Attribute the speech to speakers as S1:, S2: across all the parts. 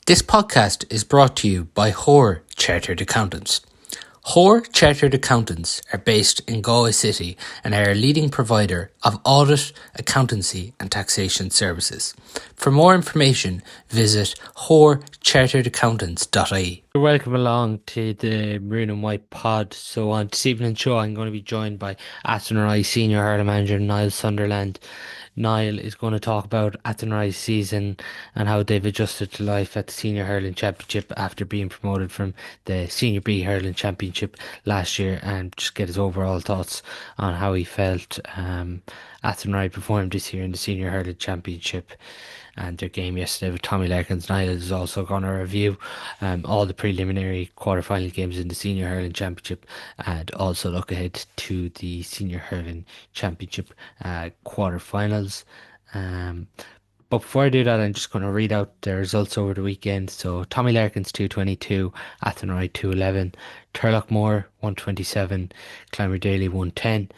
S1: This podcast is brought to you by Hoare Chartered Accountants. Hoare Chartered Accountants are based in Galway City and are a leading provider of audit, accountancy and taxation services. For more information, visit hoarecharteredaccountants.ie. Welcome along to the Maroon and White pod. So on this evening's show, I'm going to be joined by Athenry Senior Hurling Manager Niall Sunderland. Niall is going to talk about Athenry's season and how they've adjusted to life at the Senior Hurling Championship after being promoted from the Senior B Hurling Championship last year, and just get his overall thoughts on how he felt Athenry performed this year in the Senior Hurling Championship and their game yesterday with Tommy Larkins. Niall is also going to review all the preliminary quarterfinal games in the Senior Hurling Championship and also look ahead to the Senior Hurling Championship quarterfinals. But before I do that, I'm just going to read out the results over the weekend. So Tommy Larkins 222, Athenry 211, Turlock Moore 127, Clymer Daly 110,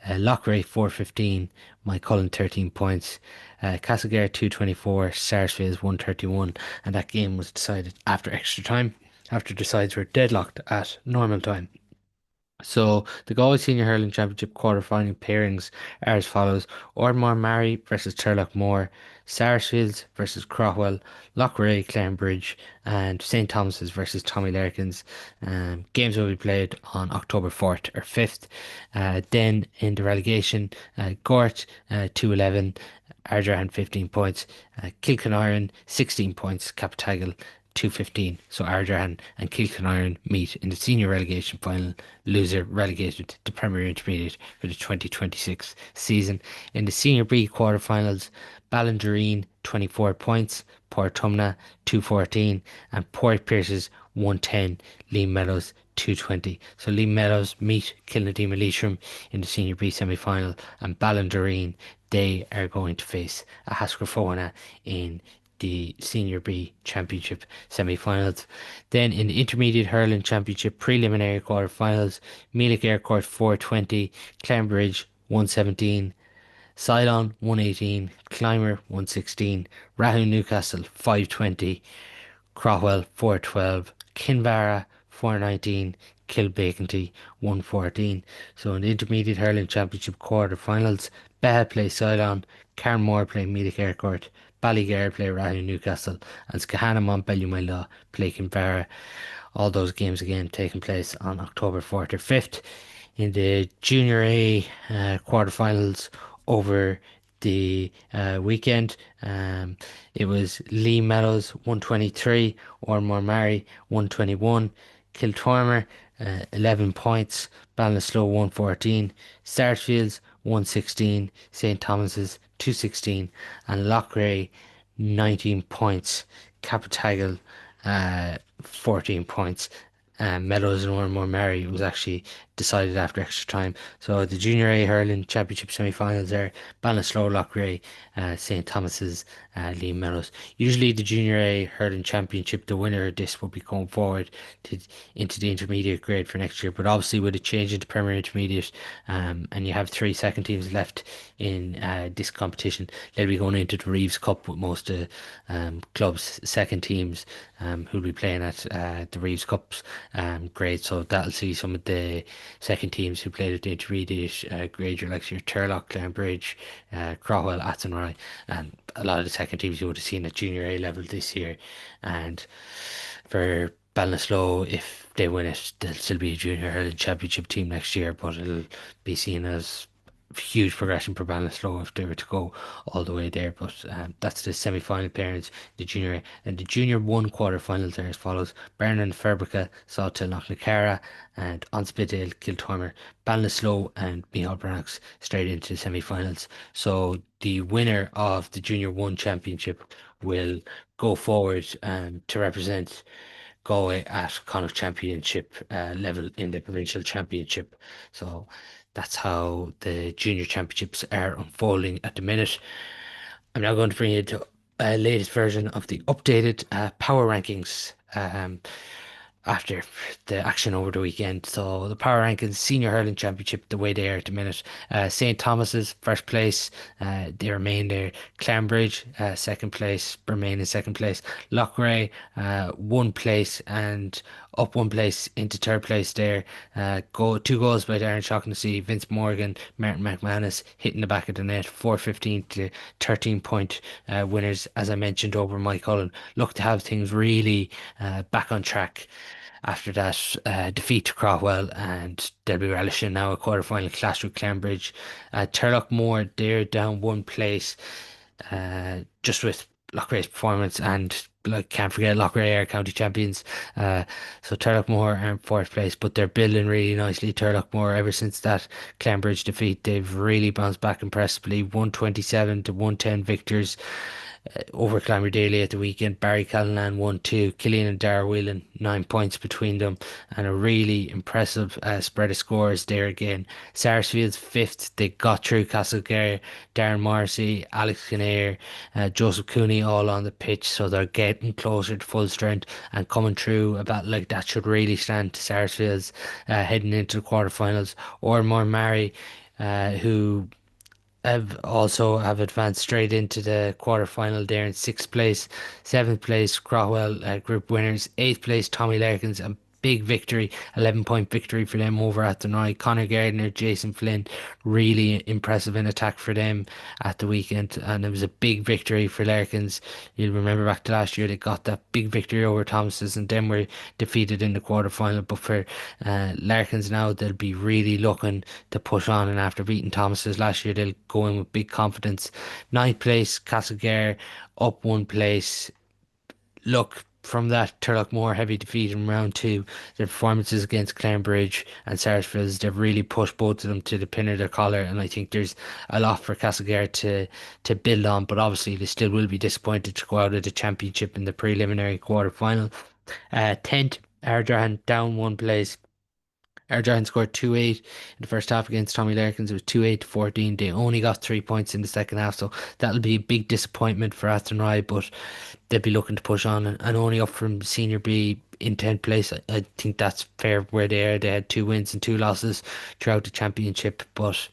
S1: Loughrea 415, Mike Cullen 13 points, Castlegar 224, Sarsfields 131, and that game was decided after extra time, after the sides were deadlocked at normal time. So the Galway Senior Hurling Championship quarter-final pairings are as follows: Ardmore Mary versus Turlock Moore, Sarsfields versus Craughwell, Loughrea, Clarinbridge, and St Thomas's versus Tommy Larkins. Games will be played on October 4th or 5th. Then in the relegation, Gort 211, Ardrahan 15 points, Kilkenny 16 points, Captagal 215. So Ardrahan and Kilkenny meet in the senior relegation final. Loser relegated to Premier Intermediate for the 2026 season. In the Senior B quarterfinals, Ballindereen 24 points, Portumna 214, and Port Pierces 110, Lee Mellows 220. So Lee Mellows meet Kilnadima Leitrim in the Senior B semi-final, and Ballindereen, they are going to face a Hascrafona in the Senior B Championship semi-finals. Then in the Intermediate Hurling Championship preliminary quarter-finals, Meelick Aircourt 420, Clarinbridge 117, Sylane 118, Killimor 116, Rahu Newcastle 520, Craughwell 412, Kinvara 419, Kilbakenty 114. So in the Intermediate Hurling Championship quarter-finals, Beha play Sylane, Carnmore play Meelick Aircourt, Ballygar play Rahu Newcastle, and Skahana Montbellew play Kinvara. All those games again taking place on October 4th or 5th. In the Junior A quarterfinals over the weekend, it was Lee Mellows 123, Ormore Mary 121, Kiltormer 11 points, Ballinasloe 114, Sarsfields 116, St Thomas's 216, and Loughrea 19 points, Captagal 14 points. Mellows and Ormore Mary was actually decided after extra time. So the Junior A Hurling Championship semi-finals are Ballinasloe, Loughrea, St Thomas's, Lee Mellows. Usually the Junior A Hurling Championship, the winner of this will be going forward into the intermediate grade for next year. But obviously with a change into Premier Intermediate, and you have 3 second teams left in this competition, they'll be going into the Reeves Cup with most of clubs' second teams who'll be playing at the Reeves Cups grade. So that'll see some of the second teams who played at the intermediate grade, like your Turlock, Clarinbridge, Craughwell, Athenry, and a lot of the second teams you would have seen at Junior A level this year. And for Ballinasloe, if they win it, they'll still be a Junior Hurling Championship team next year, but it'll be seen as huge progression for Ballinasloe if they were to go all the way there. But that's the semi-final pairings, the Junior A. And the Junior 1 quarter-finals are as follows: Bern and Ferbica saw to Knocknacara, and Onspitdale, Kiltormer, Ballinasloe and Mihal Brannock's straight into the semi-finals. So the winner of the Junior 1 championship will go forward to represent Galway at Connacht Championship level in the provincial championship. So that's how the junior championships are unfolding at the minute. I'm now going to bring you to a latest version of the updated power rankings. after the action over the weekend. So the Power Rankings Senior Hurling Championship, the way they are at the minute. St. Thomas's first place, they remain there. Clarinbridge, second place, remain in second place. Loughrea, one place and up one place into third place there. Two goals by Darren Shaughnessy, Vince Morgan, Martin McManus hitting the back of the net, 4-15 to 13 point winners, as I mentioned, over Mike Cullen. Look to have things really back on track after that defeat to Craughwell, and they'll be relishing now a quarter-final clash with Clarinbridge. Turlock Moore, they're down one place, just with Loughrea's performance, and like can't forget Loughrea are county champions. So Turlock Moore are in fourth place, but they're building really nicely. Turlock Moore, ever since that Clarinbridge defeat, they've really bounced back impressively. 127 to 110 victors over Clymer Daly at the weekend. Barry Callinan won two. Killian and Dara Whelan, 9 points between them, and a really impressive spread of scores there again. Sarsfields fifth. They got through Castlegar, Darren Morrissey, Alex Kinnear, Joseph Cooney all on the pitch, so they're getting closer to full strength and coming through. A battle like that should really stand to Sarsfields heading into the quarterfinals. Or more Mary, who have advanced straight into the quarterfinal there in sixth place. Seventh place, Craughwell group winners. Eighth place, Tommy Larkins. A big victory, 11 point victory for them over Athenry. Conor Gardner, Jason Flynn, really impressive in attack for them at the weekend. And it was a big victory for Larkins. You'll remember back to last year, they got that big victory over Thomas's and then were defeated in the quarterfinal. But for Larkins now, they'll be really looking to push on, and after beating Thomas's last year, they'll go in with big confidence. Ninth place, Castlegar, up one place. Look, from that Turlock Moore heavy defeat in round two, their performances against Clarinbridge and Sarsfields, they've really pushed both of them to the pin of their collar, and I think there's a lot for Castlegar to build on, but obviously they still will be disappointed to go out of the championship in the preliminary quarter final. 10th, Ardrahan down one place. Argyle scored 2-8 in the first half against Tommy Larkins. It was 2-8 to 14. They only got 3 points in the second half, so that'll be a big disappointment for Athenry, but they'll be looking to push on and only up from Senior B in 10th place. I think that's fair where they are. They had 2 wins and 2 losses throughout the championship, but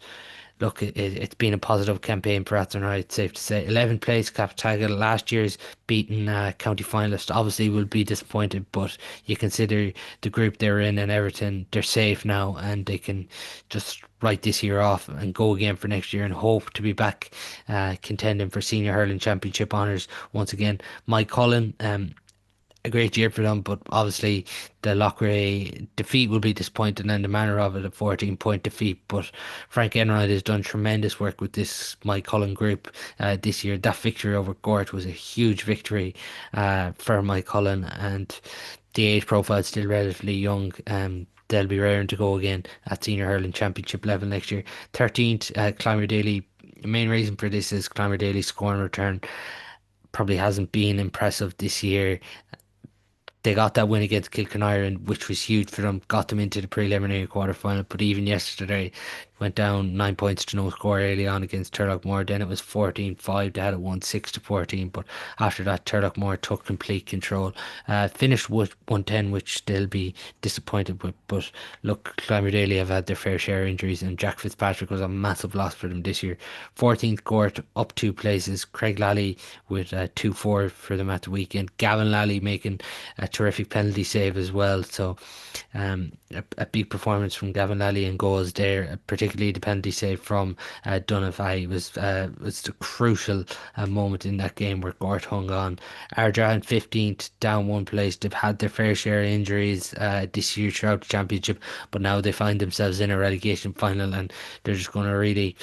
S1: look, it's been a positive campaign for Athenry, it's safe to say. 11th place, Captagal, last year's beaten county finalist. Obviously, will be disappointed, but you consider the group they're in and everything, they're safe now and they can just write this year off and go again for next year and hope to be back contending for Senior Hurling Championship honours once again. Mike Cullen, a great year for them, but obviously the Loughrea defeat will be disappointing and the manner of it, a 14 point defeat. But Frank Enright has done tremendous work with this Mike Cullen group this year. That victory over Gort was a huge victory for Mike Cullen, and the age profile is still relatively young. They'll be raring to go again at Senior Hurling Championship level next year. 13th, Clymer Daly. The main reason for this is Clymer Daly's scoring return probably hasn't been impressive this year. They got that win against Kilkenny, which was huge for them, got them into the preliminary quarter final. But even yesterday, went down 9 points to no score early on against Turlock Moore. Then it was 14-5. They had it won 6 to 14. But after that, Turlock Moore took complete control. Finished with 110, which they'll be disappointed with. But look, Clymer Daly have had their fair share of injuries, and Jack Fitzpatrick was a massive loss for them this year. 14th court, up 2 places. Craig Lally with 2-4 for them at the weekend. Gavin Lally making a terrific penalty save as well. So a big performance from Gavin Lally in goals there, particularly the penalty save from Dunafai was the crucial moment in that game where Gort hung on. Ardrahan 15th, down one place. They've had their fair share of injuries this year throughout the championship, but now they find themselves in a relegation final, and they're just going to really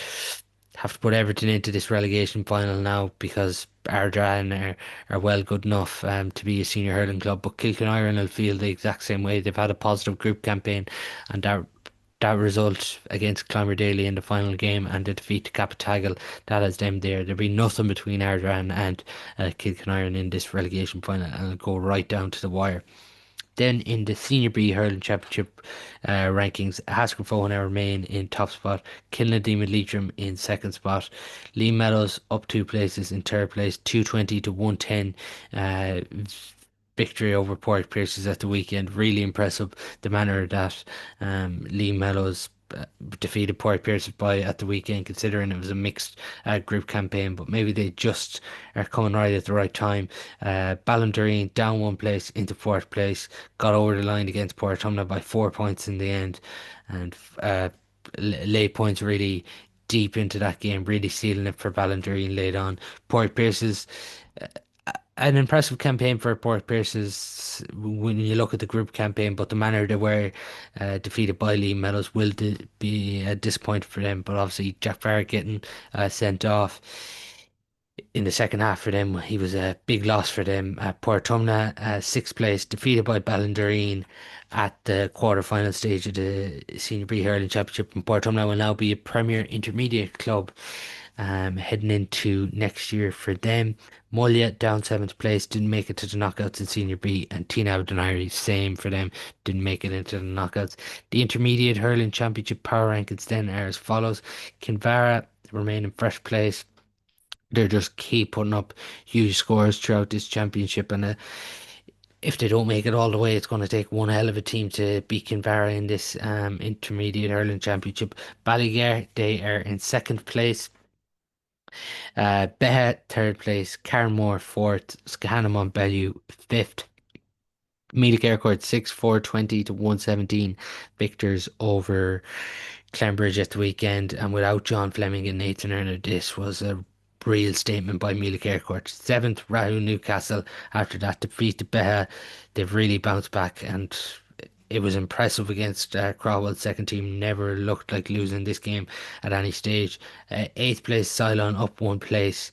S1: have to put everything into this relegation final now, because Ardrahan are well good enough to be a senior hurling club. But Kilkenny will feel the exact same way. They've had a positive group campaign, and that result against Clymer Daly in the final game and the defeat to Captagal, that has them there. There'll be nothing between Ardrahan and Kilkenny in this relegation final, and it'll go right down to the wire. Then in the Senior B Hurling Championship rankings, Haskell Fohan remain in top spot, Kilnadine Leitrim in second spot, Lee Mellows up 2 places in third place, 220 to 110 victory over Port Pierce's at the weekend. Really impressive the manner that Lee Mellows defeated Port Pierce by at the weekend, considering it was a mixed group campaign, but maybe they just are coming right at the right time. Ballindoreen down one place into fourth place, got over the line against Port by 4 points in the end, and late points really deep into that game, really sealing it for Ballindoreen late on. Port Pierce's an impressive campaign for Port Pierce's when you look at the group campaign, but the manner they were defeated by Lee Mellows will be a disappointment for them. But obviously, Jack Farrell getting sent off in the second half for them, he was a big loss for them. Portumna, sixth place, defeated by Ballindoreen at the quarter-final stage of the Senior B Hurling Championship. And Portumna will now be a Premier Intermediate club heading into next year for them. Mulla down seventh place, didn't make it to the knockouts in Senior B, and Tina Abdenari, same for them, didn't make it into the knockouts. The Intermediate Hurling Championship power rankings then are as follows: Kinvara remain in first place. They just keep putting up huge scores throughout this championship, and if they don't make it all the way, it's going to take one hell of a team to beat Kinvara in this intermediate hurling championship. Ballygare, they are in second place. Beha third place, Carnmore fourth, Scahanamon Bellew fifth. Meath Aircourt 6 420 to 117 victors over Clarinbridge at the weekend, and without John Fleming and Nathan Erner, this was a real statement by Meath Aircourt. Seventh, Rahu Newcastle. After that defeat to Beha, they've really bounced back, and it was impressive against Crowell's second team. Never looked like losing this game at any stage. Eighth place, Cylon up one place.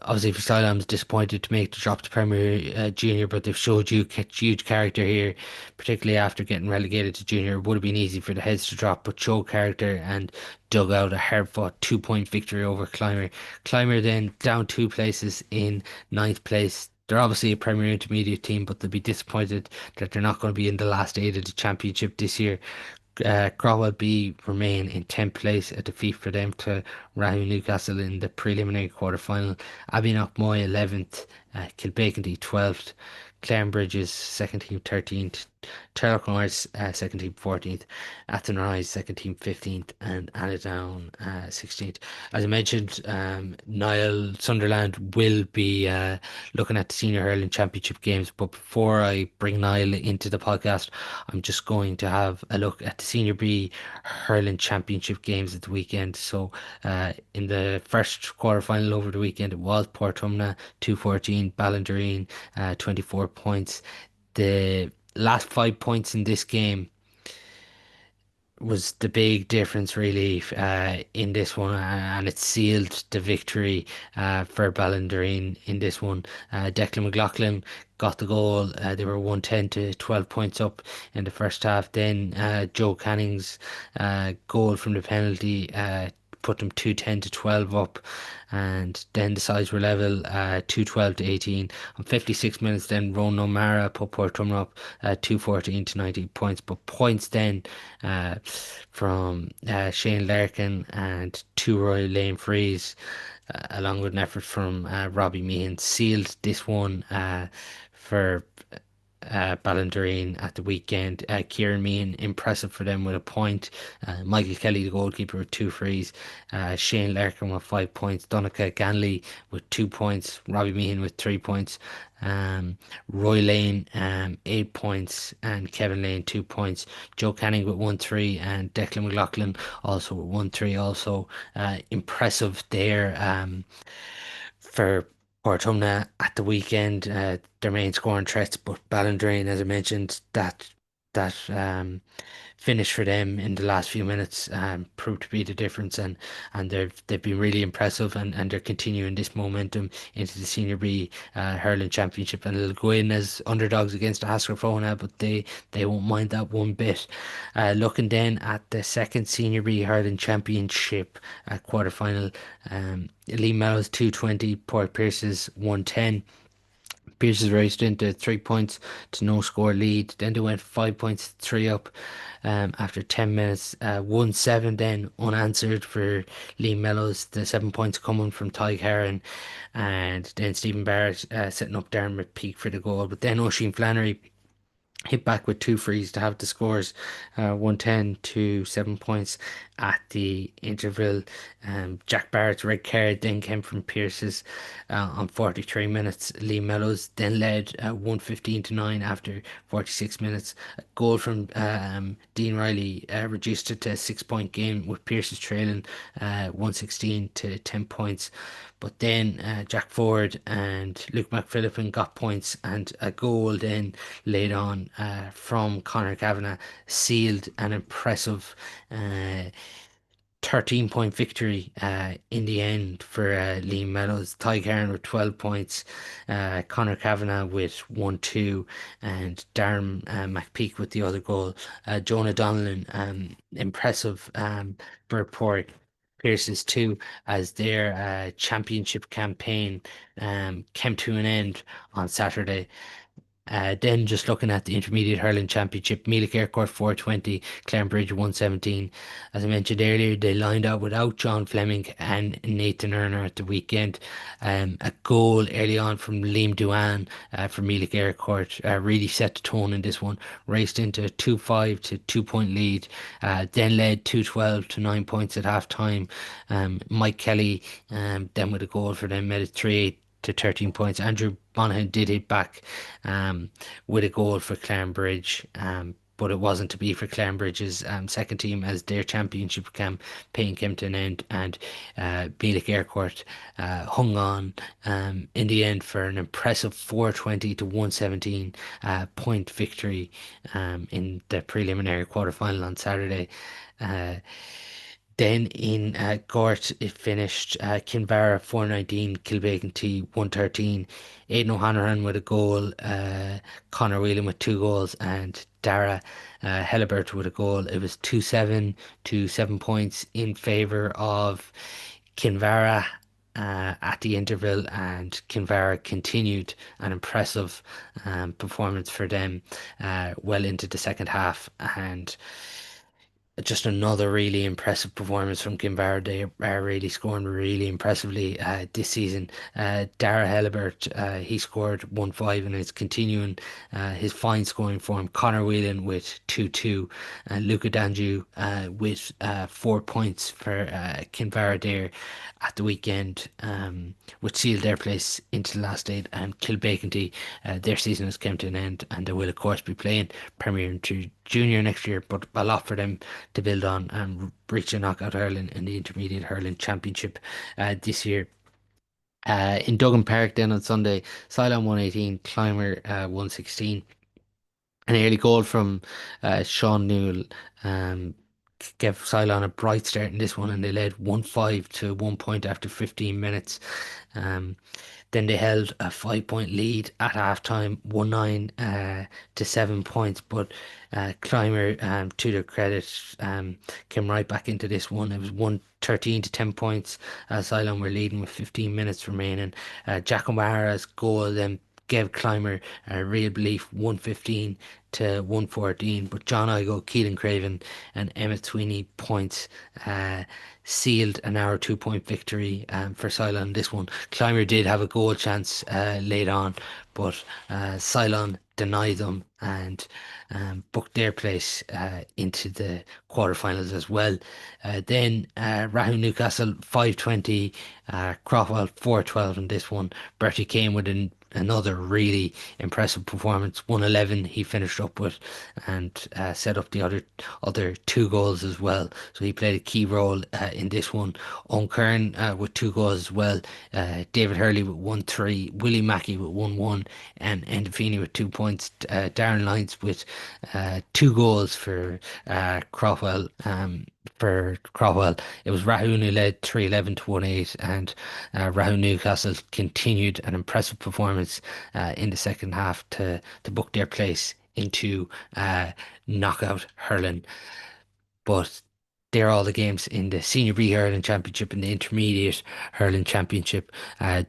S1: Obviously, for Sylane, I was disappointed to make the drop to Premier Junior, but they've showed you huge character here, particularly after getting relegated to Junior. It would have been easy for the heads to drop, but showed character and dug out a hard-fought 2 point victory over Killimor. Killimor then down two places in ninth place. They're obviously a Premier Intermediate team, but they'll be disappointed that they're not going to be in the last eight of the championship this year. Crowell B remain in 10th place, a defeat for them to Rahu Newcastle in the preliminary quarter final. Moy 11th, Kilbacon 12th, Clarinbridge's second team 13th, Turlock Moore's second team 14th, Athenry's second team 15th, and Annadown 16th. As I mentioned, Niall Sunderland will be looking at the Senior Hurling Championship games, but before I bring Niall into the podcast, I'm just going to have a look at the Senior B Hurling Championship games at the weekend. So, in the first quarter final over the weekend, it was Portumna 214, Ballindoreen 24 points. The last 5 points in this game was the big difference really in this one, and it sealed the victory for Ballindoreen in this one. Declan McLaughlin got the goal. They were 110 to 12 points up in the first half. Then Joe Canning's goal from the penalty put them 210 to 12 up, and then the sides were level 212 to 18. On 56 minutes then Ronan O'Mara put Portumna up 214 to 19 points, but points then from Shane Larkin and two Royal Lane Frees, along with an effort from Robbie Meehan, sealed this one for Ballindoreen at the weekend. Kieran Meehan, impressive for them with a point. Michael Kelly, the goalkeeper, with two frees. Shane Larkin with 5 points. Donica Ganley with 2 points. Robbie Meehan with 3 points. Roy Lane, 8 points, and Kevin Lane 2 points. Joe Canning with 1-3, and Declan McLaughlin also with 1-3. Also, impressive there for Portumna at the weekend. Their main scoring threats, but Ballindoreen, as I mentioned, that finish for them in the last few minutes proved to be the difference, and they've been really impressive, and they're continuing this momentum into the Senior B Hurling Championship, and they'll go in as underdogs against the Haskell Fona, but they won't mind that one bit. Looking then at the second Senior B Hurling Championship quarter final, Lee Mellows 220, Port Pierce's 110. Pierce's raced into 3 points to no score lead. Then they went 5 points, three up after 10 minutes. 1-7 then unanswered for Lee Mellows. The 7 points coming from Ty Heron and then Stephen Barrett setting up Dermot Peak for the goal. But then Oisin Flannery hit back with two frees to have the scores 110 to 7 points at the interval. Jack Barrett's red card then came from Pierce's on 43 minutes. Lee Mellows then led 115 to 9 after 46 minutes. A goal from Dean Riley reduced it to a 6 point game with Pierce's trailing 116 to 10 points. But then Jack Ford and Luke McPhillipan got points, and a goal then laid on from Conor Kavanagh sealed an impressive uh, 13-point victory in the end for Liam Mellows. Ty Cairn with 12 points, Conor Kavanagh with 1-2, and Darren McPeak with the other goal. Jonah Donlan, impressive for poor Pearson's too, as their championship campaign came to an end on Saturday. Then just looking at the Intermediate Hurling Championship, Meath Aircourt 420, Clarinbridge 117. As I mentioned earlier, they lined out without John Fleming and Nathan Erner at the weekend. A goal early on from Liam Duan for Meath Aircourt really set the tone in this one. Raced into a 2-5 to 2 point lead, then led 2-12 to 9 points at half time. Mike Kelly then with a goal for them made it 3-8 to 13 points. Andrew Monaghan did hit back with a goal for Clarenbridge, but it wasn't to be for Clarenbridge's second team as their championship campaign came to an end, and Meath Aircourt hung on in the end for an impressive 420 to 117 point victory in the preliminary quarterfinal on Saturday. Uh, then in Gort, it finished Kinvara 419, Kilbeggan 113, Aidan O'Hanrahan with a goal, Conor Whelan with two goals, and Dara Helibert with a goal. It was 2-7 to 7 points in favour of Kinvara at the interval, and Kinvara continued an impressive performance for them well into the second half. And just another really impressive performance from Kinvara. They are really scoring really impressively this season. Dara Helibert, he scored 1-5 and is continuing his fine scoring form. Conor Whelan with 2-2, and Luca Danju with 4 points for Kinvara there at the weekend, which sealed their place into the last eight. And Kilbeggan, their season has come to an end, and they will of course be playing Premier into Junior next year, but a lot for them to build on and reach a knockout hurling in the Intermediate Hurling Championship this year. In Duggan Park then on Sunday, Sylane 118, Climber 116. An early goal from Sean Newell gave Cylon a bright start in this one, and they led 1-5 to 1 point after 15 minutes. Um, then they held a 5 point lead at halftime, 1-9 to 7 points. But Clymer, to their credit, came right back into this one. It was 113 to 10 points. Cylon were leading with 15 minutes remaining. Jack O'Mara's goal then gave Clymer a real belief, 115 to 114. But John Igo, Keelan Craven, and Emmett Sweeney points sealed an hour 2 point victory for Cylon. This one, Clymer did have a goal chance late on, but Cylon denied them and booked their place into the quarterfinals as well. Then Rahu Newcastle 520, Crofwell 412 in this one. Bertie came with another really impressive performance. 111 he finished up with, and set up the other two goals as well. So he played a key role in this one. Onkern with two goals as well. David Hurley with 1-3, Willie Mackey with 1-1, and Endefini with 2 points. Darren Lyons with two goals for Crofwell. It was Rahoon who led 311 to 1-8, and Rahoon Newcastle continued an impressive performance in the second half to book their place into knockout hurling. But They're all the games in the Senior B Hurling Championship and the Intermediate Hurling Championship.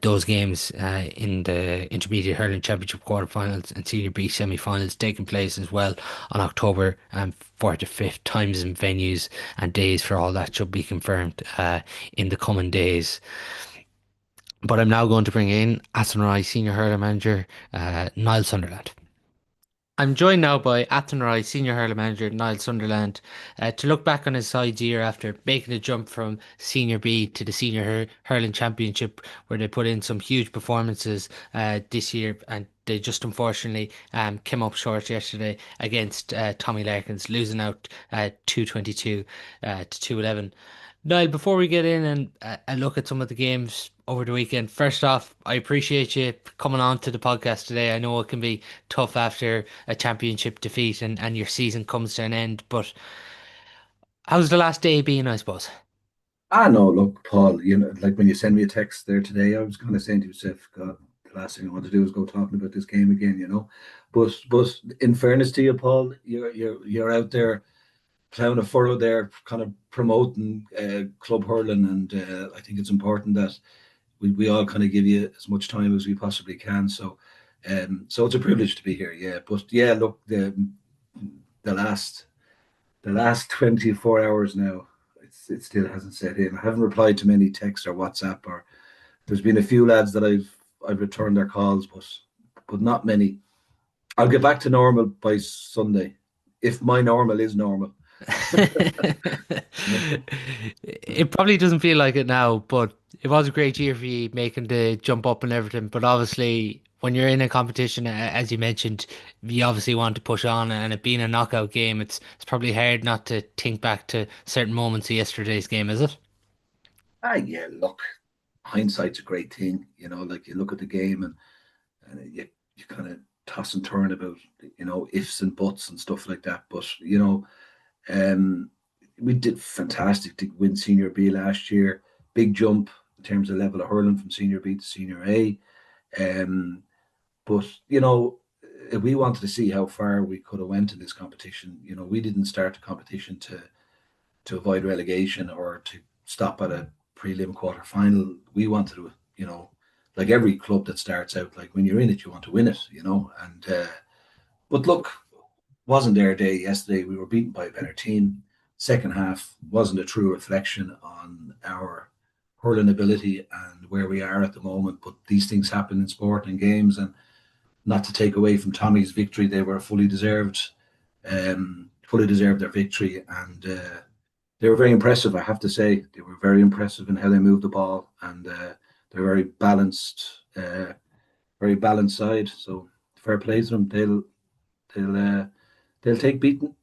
S1: Those games in the Intermediate Hurling Championship quarterfinals and Senior B semi-finals taking place as well on October 4th to 5th. Times and venues and days for all that should be confirmed in the coming days. But I'm now going to bring in Athenry Senior Hurling Manager Niall Sunderland. I'm joined now by Athenry Senior Hurling Manager Nile Sunderland to look back on his side's year after making the jump from Senior B to the Senior Hurling Championship, where they put in some huge performances this year, and they just unfortunately came up short yesterday against Tommy Larkins, losing out 222 to 211. Niall, before we get in and look at some of the games over the weekend, first off, I appreciate you coming on to the podcast today. I know it can be tough after a championship defeat and your season comes to an end, but how's the last day been, I suppose?
S2: Ah, no, look, Paul, like when you send me a text there today, I was kind of saying to yourself, God, the last thing I want to do is go talking about this game again. But in fairness to you, Paul, you're out there plowing a furrow there, kind of promoting club hurling, and I think it's important that we all kind of give you as much time as we possibly can. So it's a privilege to be here, yeah. But yeah, look, the last the last 24 hours now, it still hasn't set in. I haven't replied to many texts or WhatsApp, or there's been a few lads that I've returned their calls, but not many. I'll get back to normal by Sunday, if my normal is normal.
S1: It probably doesn't feel like it now, but it was a great year for you making the jump up and everything. But obviously, when you're in a competition, as you mentioned, you obviously want to push on, and it being a knockout game, it's probably hard not to think back to certain moments of yesterday's game, is it?
S2: Yeah, look, hindsight's a great thing. Like you look at the game and you kind of toss and turn about, ifs and buts and stuff like that. But, um, we did fantastic to win Senior B last year. Big jump in terms of level of hurling from Senior B to Senior A. Um, but we wanted to see how far we could have went in this competition. We didn't start the competition to avoid relegation or to stop at a prelim quarter final. We wanted to, like every club that starts out, like when you're in it, you want to win it. But look, wasn't their day yesterday. We were beaten by a better team. Second half wasn't a true reflection on our hurling ability and where we are at the moment. But these things happen in sport and games, and not to take away from Tommy's victory, they were fully deserved their victory, and they were very impressive. I have to say, they were very impressive in how they moved the ball, and they're very balanced side. So fair play to them. They'll take beating.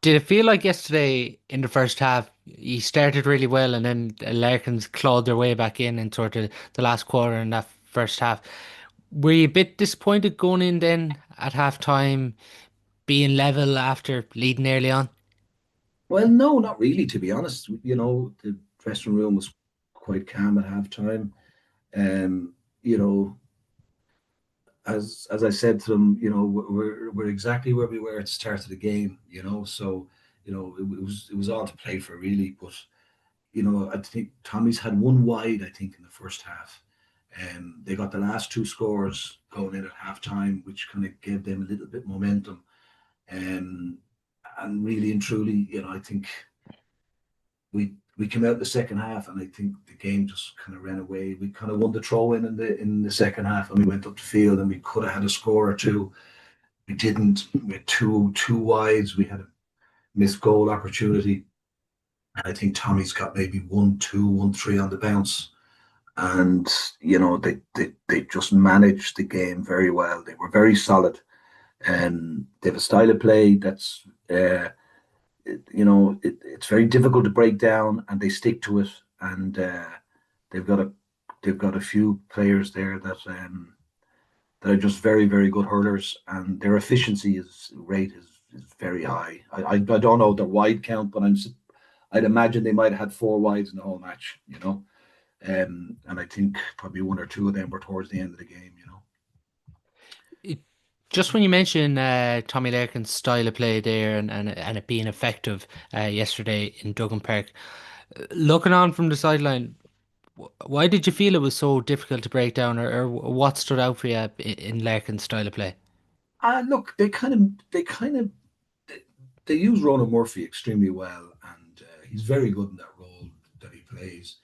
S1: Did it feel like yesterday in the first half, you started really well and then the Larkins clawed their way back in sort of the last quarter in that first half? Were you a bit disappointed going in then at half time, being level after leading early on?
S2: Well, no, not really. To be honest, the dressing room was quite calm at halftime. Um, you know, as I said to them, we're exactly where we were at the start of the game. So it was all to play for really. But I think Tommy's had one wide. I think in the first half, they got the last two scores going in at halftime, which kind of gave them a little bit momentum. Um, and really and truly, I think we came out in the second half, and I think the game just kind of ran away. We kind of won the throw in the second half, and we went up the field, and we could have had a score or two. We didn't. We had two wides. We had a missed goal opportunity. And I think Tommy's got maybe 1-2, 1-3 on the bounce, and they just managed the game very well. They were very solid, and they have a style of play that's it's very difficult to break down, and they stick to it. And they've got a they've got a few players there that are just very very good hurlers, and their efficiency is rate is very high. I don't know the wide count, but I'd imagine they might have had four wides in the whole match. And I think probably one or two of them were towards the end of the game.
S1: Just when you mention Tommy Larkin's style of play there and it being effective yesterday in Duggan Park, looking on from the sideline, why did you feel it was so difficult to break down, or what stood out for you in Larkin's style of play?
S2: Look, they use Ronan Murphy extremely well, and he's very good in that role that he plays.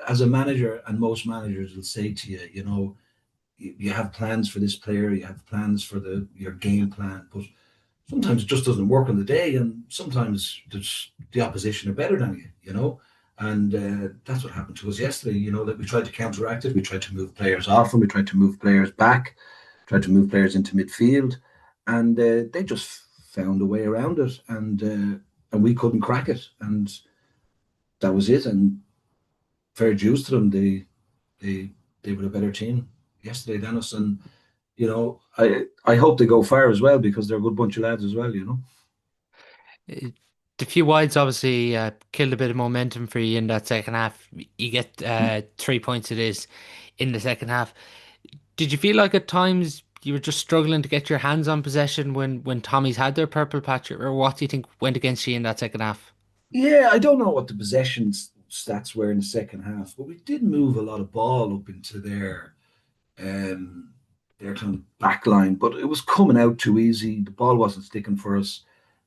S2: As a manager, and most managers will say to you, you have plans for this player, you have plans for the your game plan, but sometimes it just doesn't work on the day, and sometimes the opposition are better than you. And that's what happened to us yesterday. That we tried to counteract it, we tried to move players off them, we tried to move players back, tried to move players into midfield, and they just found a way around it, and we couldn't crack it, and that was it. And fair dues to them, they were a better team yesterday than us, and I hope they go far as well because they're a good bunch of lads as well.
S1: Uh, The few wides obviously killed a bit of momentum for you in that second half. You get 3 points it is in the second half. Did you feel like at times you were just struggling to get your hands on possession when Tommy's had their purple patch, or what do you think went against you in that second half?
S2: Yeah, I don't know what the possession stats were in the second half, but we did move a lot of ball up into um, their kind of back line, but it was coming out too easy. The ball wasn't sticking for us.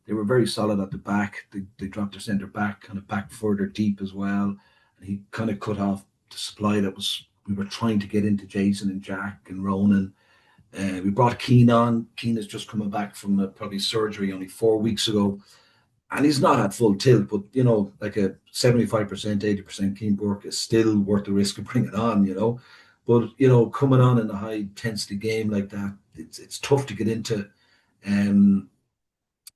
S2: They were very solid at the back. They dropped their centre back kind of back further deep as well. And he kind of cut off the supply that was we were trying to get into Jason and Jack and Ronan. We brought Keane on. Keane is just coming back from probably surgery only 4 weeks ago, and he's not at full tilt, but like a 75%, 80% Keane Burke is still worth the risk of bringing on. But coming on in a high intensity game like that, it's tough to get into. Um,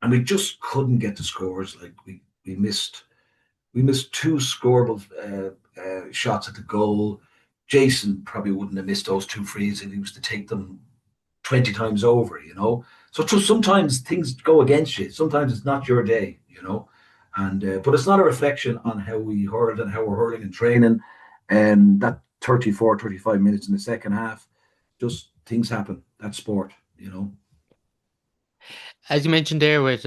S2: and we just couldn't get the scores. Like we missed two scoreable shots at the goal. Jason probably wouldn't have missed those two frees if he was to take them 20 times over. So just sometimes things go against you. Sometimes it's not your day. And but it's not a reflection on how we hurled and how we're hurling and training. And that 34, 35 minutes in the second half, just things happen. That's sport.
S1: As you mentioned there with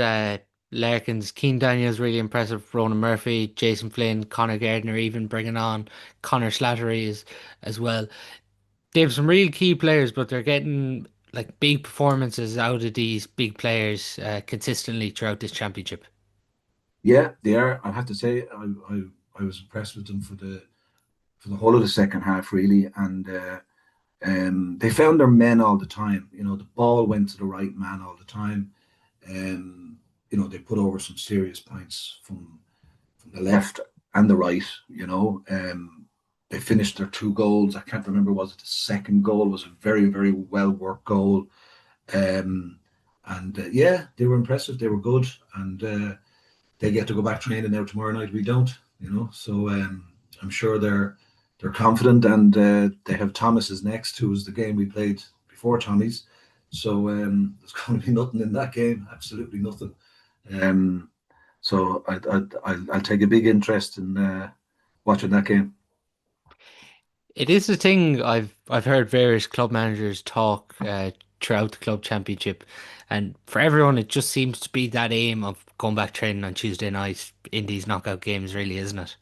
S1: Larkins, Keane Daniels really impressive, Ronan Murphy, Jason Flynn, Conor Gardner, even bringing on Connor Slattery as well. They have some real key players, but they're getting like big performances out of these big players consistently throughout this championship.
S2: Yeah, they are. I have to say, I was impressed with them for the whole of the second half, really, and they found their men all the time. The ball went to the right man all the time. They put over some serious points from the left and the right. They finished their two goals. I can't remember, was it the second goal was a very, very well worked goal. Um, and yeah, they were impressive. They were good, and they get to go back training now tomorrow night. We don't. So I'm sure they're confident, and they have Thomas's next, who was the game we played before Tommy's. So there's going to be nothing in that game, absolutely nothing. Um, so I'll take a big interest in watching that game.
S1: It is a thing I've heard various club managers talk throughout the club championship, and for everyone it just seems to be that aim of going back training on Tuesday night in these knockout games, really, isn't it?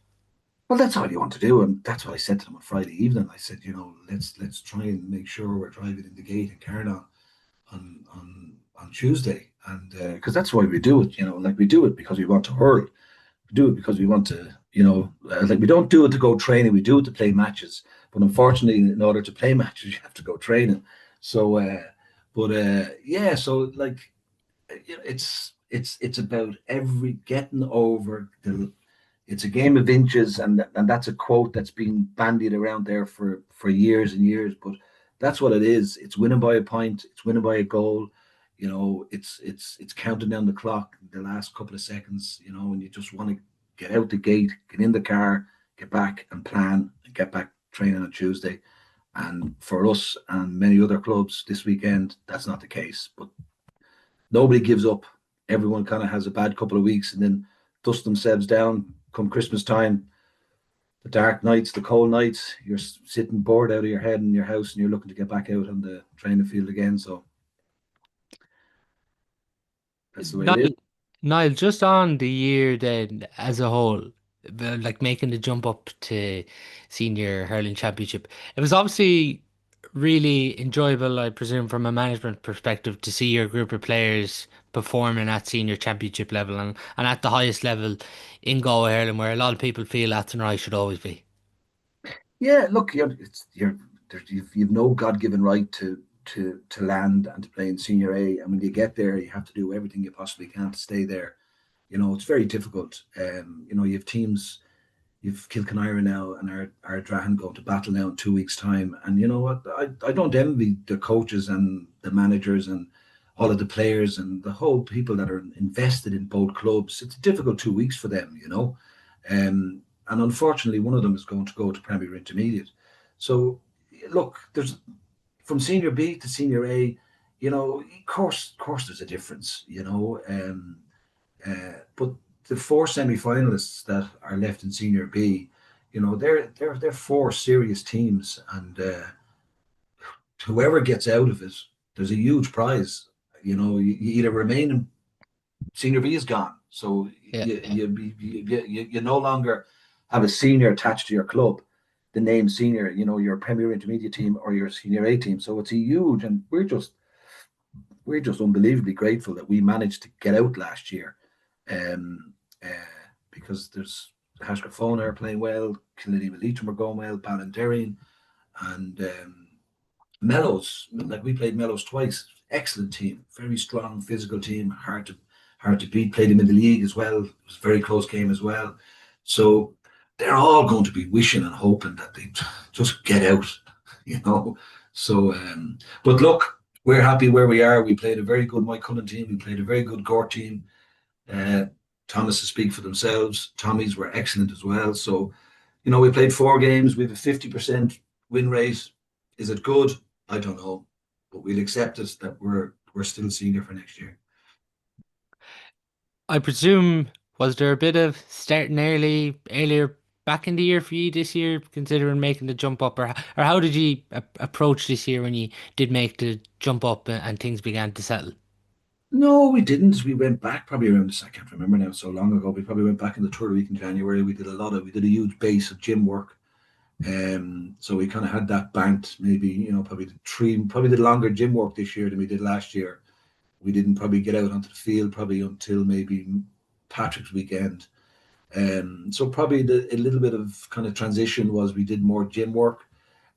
S2: Well, that's all you want to do, and that's what I said to them on Friday evening. I said, let's try and make sure we're driving in the gate and carrying on Tuesday, and because that's why we do it. Like we do it because we want to hurl. We do it because we want to, like we don't do it to go training. We do it to play matches. But unfortunately, in order to play matches, you have to go training. So, but yeah, so like it's about every getting over the it's a game of inches, and that's a quote that's been bandied around there for years and years. But that's what it is. It's winning by a point. It's winning by a goal. It's counting down the clock, the last couple of seconds. And you just want to get out the gate, get in the car, get back and plan, and get back training on Tuesday. And for us and many other clubs this weekend, that's not the case. But nobody gives up. Everyone kind of has a bad couple of weeks and then dust themselves down come Christmas time. the dark nights, the cold nights, you're sitting bored out of your head in your house and you're looking to get back out on the training field again. So that's the way it is.
S1: Niall, Niall, just on the year then as a whole, like making the jump up to senior hurling championship, it was obviously really enjoyable, I presume, from a management perspective, to see your group of players performing at senior championship level and at the highest level in Galway hurling, where a lot of people feel Athenry should always be.
S2: Yeah, look, you've no God given right to land and to play in senior A. And when you get there, you have to do everything you possibly can to stay there. It's very difficult. You have teams. You've Kilkenira now and our Drahan going to battle now in 2 weeks' time. And you know what? I don't envy the coaches and the managers and all of the players and the whole people that are invested in both clubs. It's a difficult 2 weeks for them. And unfortunately, one of them is going to go to Premier Intermediate. So, look, there's from senior B to senior A. Of course, there's a difference. But the four semi-finalists that are left in Senior B, they're four serious teams, and whoever gets out of it, there's a huge prize. You either remain in Senior B is gone, so
S1: Yeah.
S2: you no longer have a senior attached to your club. The name senior, your Premier Intermediate team or your Senior A team. So it's a huge, and we're just unbelievably grateful that we managed to get out last year, um, uh, because there's Hashgrafona are playing well, Killimor Leitrim are going well, Ballinderry and Mellows. Like we played Mellows twice, excellent team, very strong physical team, hard to beat. Played them in the league as well. It was a very close game as well. So they're all going to be wishing and hoping that they just get out, you know. So, but look, we're happy where we are. We played a very good Mike Cullen team. We played a very good Gore team. Uh, Thomas to speak for themselves. Tommies were excellent as well. So, we played 4 games. We have a 50% win rate. Is it good? I don't know, but we'll accept it that we're still senior for next year.
S1: I presume, was there a bit of starting earlier back in the year for you this year, considering making the jump up, or how did you approach this year when you did make the jump up and things began to settle?
S2: No, we didn't. We went back probably around this. I can't remember now. So long ago. We probably went back in the tour week in January. We did a huge base of gym work. So we kind of had that banked. Maybe probably did longer gym work this year than we did last year. We didn't probably get out onto the field probably until maybe Patrick's weekend. So probably a little bit of kind of transition was we did more gym work,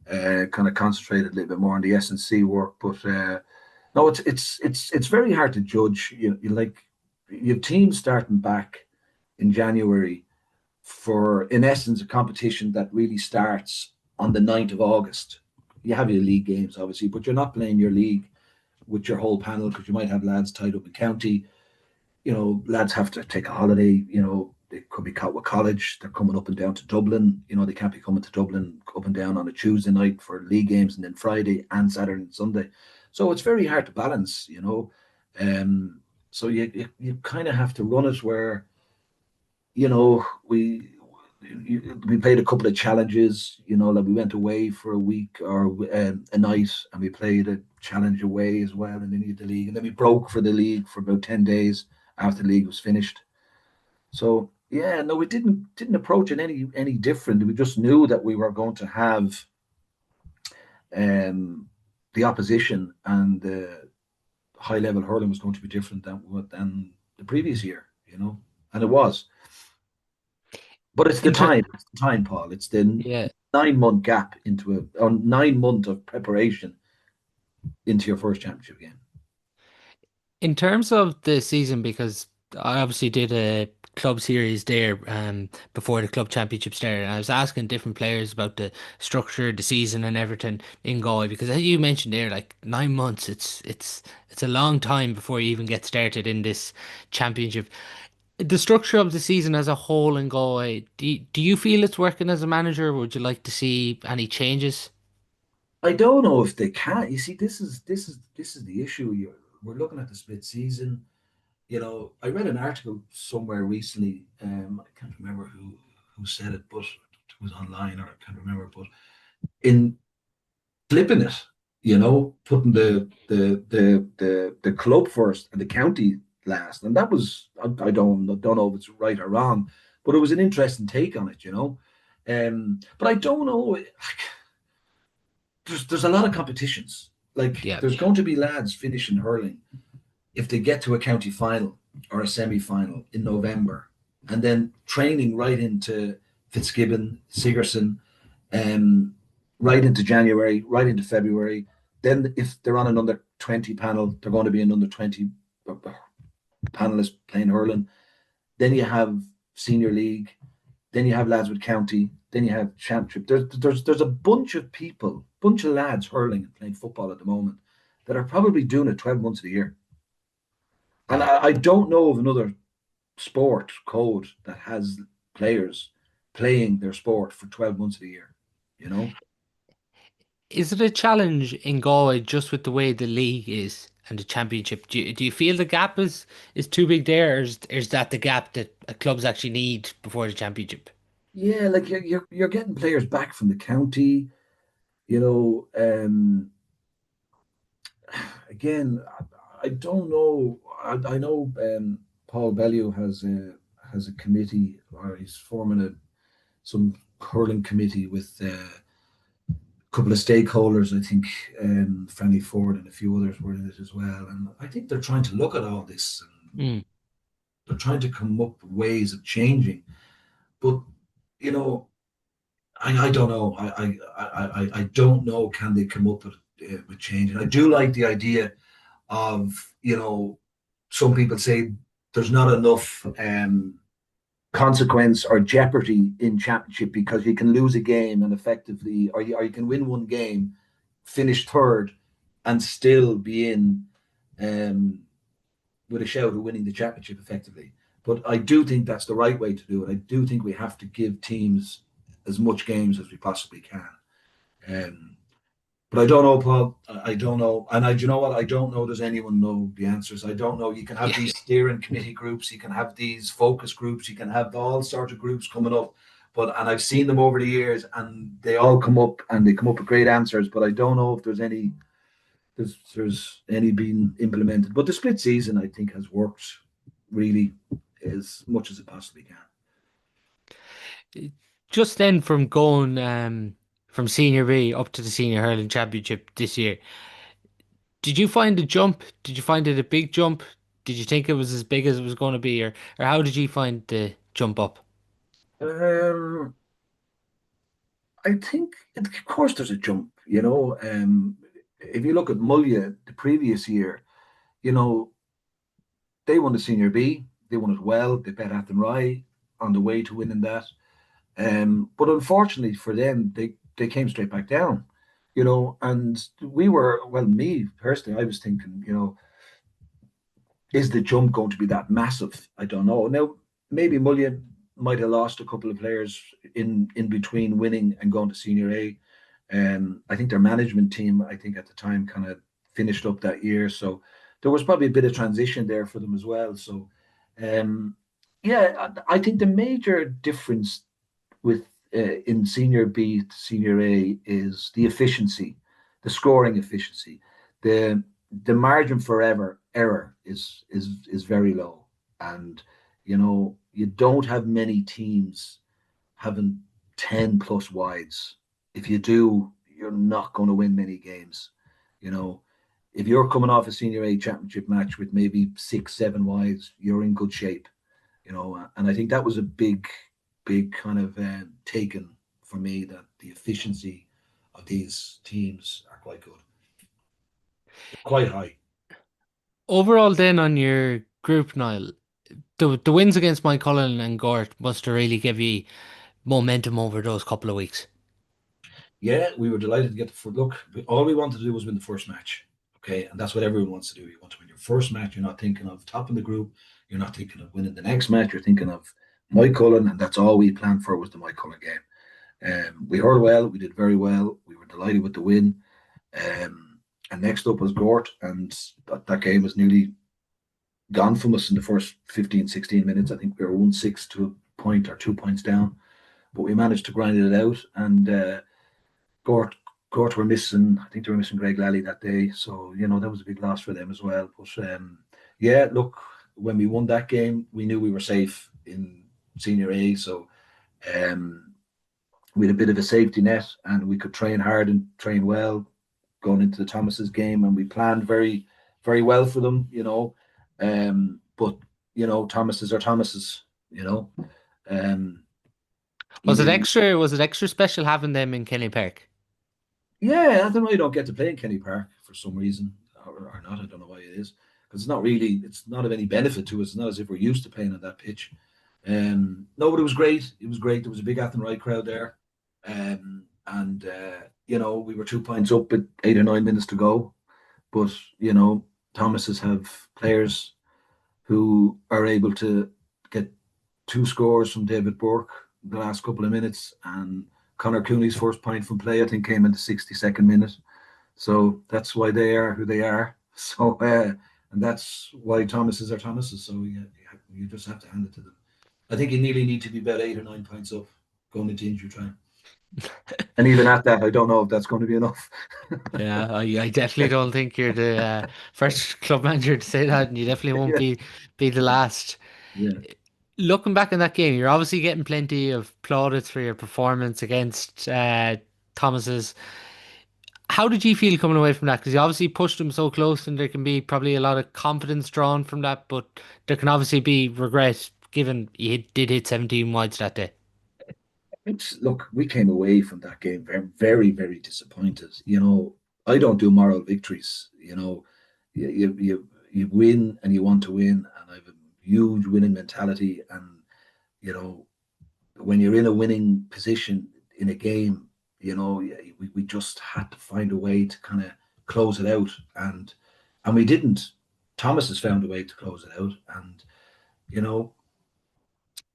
S2: kind of concentrated a little bit more on the S&C work. But no, it's very hard to judge. You have teams starting back in January for, in essence, a competition that really starts on the 9th of August. You have your league games, obviously, but you're not playing your league with your whole panel because you might have lads tied up in county. Lads have to take a holiday. They could be caught with college. They're coming up and down to Dublin. They can't be coming to Dublin up and down on a Tuesday night for league games and then Friday and Saturday and Sunday. So it's very hard to balance. So you kind of have to run it where, we played a couple of challenges. Like we went away for a week or a night, and we played a challenge away as well, and then you had the league, and then we broke for the league for about 10 days after the league was finished. So yeah, no, we didn't approach it any different. We just knew that we were going to have um, the opposition and the high level hurling was going to be different than the previous year, and it was. But it's the
S1: In ter
S2: time. It's the time, Paul. It's the
S1: yeah,
S2: 9 month gap into or 9 month of preparation into your first championship game.
S1: in terms of the season, because I obviously did a club series there before the club championship started. And I was asking different players about the structure, the season, and everything in Galway because as you mentioned there, like 9 months, it's a long time before you even get started in this championship. The structure of the season as a whole in Galway, do you feel it's working as a manager? Or would you like to see any changes?
S2: I don't know if they can. You see, this is the issue. We're looking at the split season. I read an article somewhere recently. I can't remember who said it, but was online, or I can't remember, but in flipping it, you know, putting the club first and the county last, and that was I don't know if it's right or wrong, but it was an interesting take on it, you know. But I don't know. Like, there's a lot of competitions. Like
S1: Yeah.
S2: there's going to be lads finishing hurling if they get to a county final or a semi-final in November, and then training right into Fitzgibbon, Sigerson, right into January, right into February. Then if they're on an under 20 panel, they're going to be an under 20 panelist playing hurling. Then you have senior league. Then you have lads with county. Then you have championship. There's a bunch of people, bunch of lads hurling and playing football at the moment that are probably doing it 12 months of the year. And
S1: Yeah.
S2: I don't know of another sport code that has players playing their sport for 12 months of the year, you know?
S1: Is it a challenge in Galway just with the way the league is and the championship? Do you feel the gap is too big there, or is that the gap that clubs actually need before the championship?
S2: Yeah, like you're getting players back from the county, you know. Again, I don't know. I know Paul Bellew has a committee, or he's forming some hurling committee with couple of stakeholders. I think Franny Ford and a few others were in it as well. And I think they're trying to look at all this, and
S1: Mm.
S2: they're trying to come up with ways of changing. But you know, I don't know. I don't know. Can they come up with changing? I do like the idea of, you know, some people say there's not enough consequence or jeopardy in championship because you can lose a game and effectively, or you can win one game, finish third, and still be in um, with a shout of winning the championship effectively. But I do think that's the right way to do it. I do think we have to give teams as much games as we possibly can. Um, but I don't know, Paul. I don't know, and you know what? I don't know. Does anyone know the answers? I don't know. You can have
S1: Yeah.
S2: these steering committee groups. You can have these focus groups. You can have all sorts of groups coming up. And I've seen them over the years, and they all come up and they come up with great answers. But I don't know if there's any being implemented. But the split season, I think, has worked really as much as it possibly can.
S1: Just then from going from Senior B up to the Senior Hurling Championship this year, did you find the jump? Did you find it a big jump? Did you think it was as big as it was going to be, or how did you find the jump up?
S2: Um, I think, of course, there's a jump. You know, if you look at Mulla the previous year, you know, they won the Senior B. They won it well. They bet Athenry on the way to winning that. But unfortunately for them, they came straight back down. You know, and we were, well, me personally, I was thinking, you know, is the jump going to be that massive? I don't know. Now, maybe Mullion might have lost a couple of players in between winning and going to Senior A. I think their management team, I think at the time, kind of finished up that year, so there was probably a bit of transition there for them as well. So, um, yeah, I think the major difference with in Senior B to Senior A is the efficiency, the scoring efficiency, the the margin for error is very low, and you know you don't have many teams having 10 plus wides. If you do, you're not going to win many games. You know, if you're coming off a Senior A championship match with maybe 6, 7 wides, you're in good shape. You know, and I think that was a big kind of taken for me, that the efficiency of these teams are quite good, quite high.
S1: Overall, then on your group, Niall, the wins against Mike Cullen and Gort must have really give you momentum over those couple of weeks.
S2: Yeah, we were delighted to get the foot. Look, all we wanted to do was win the first match. Okay, and that's what everyone wants to do. You want to win your first match. You're not thinking of topping the group. You're not thinking of winning the next match. You're thinking of Mike Cullen, and that's all we planned for was the Mike Cullen game. We hurled well. We did very well. We were delighted with the win. And next up was Gort, and that game was nearly gone from us in the first 15, 16 minutes. I think we were 1-6 to a point or 2 points down. but we managed to grind it out. And Gort Gort were missing. I think they were missing Greg Lally that day, so that was a big loss for them as well. But yeah, look, when we won that game, we knew we were safe in Senior A. So um, we had a bit of a safety net, and we could train hard and train well going into the Thomas's game, and we planned very, very well for them. But Thomas's are Thomas's. You know, um, even
S1: Was it extra special having them in Kenny Park?
S2: Yeah, I don't know. You don't get to play in Kenny Park for some reason, or not. I don't know why it is, because it's not of any benefit to us. It's not as if we're used to playing on that pitch. No, but it was great. It was great. There was a big Athenry crowd there, and we were 2 points up with 8 or 9 minutes to go. But Thomas's have players who are able to get two scores from David Burke the last couple of minutes, and Connor Cooney's first point from play, I think, came in the 62nd minute. So that's why they are who they are. So, and that's why Thomas's are Thomas's. So you just have to hand it to them. I think you nearly need to be about 8 or 9 points up going into injury time. And even at that, I don't know if that's going to be enough.
S1: Yeah, I definitely don't think you're the first club manager to say that, and you definitely won't
S2: Yeah,
S1: be the last.
S2: yeah.
S1: Looking back on that game, you're obviously getting plenty of plaudits for your performance against Thomas's. How did you feel coming away from that? Because you obviously pushed them so close, and there can be probably a lot of confidence drawn from that, but there can obviously be regret given did hit 17 wides that day.
S2: Look, we came away from that game very, very, very disappointed. I don't do moral victories. You win and you want to win, and I have a huge winning mentality. And you know, when you're in a winning position in a game, we just had to find a way to kind of close it out, and we didn't. Thomas has found a way to close it out, and you know,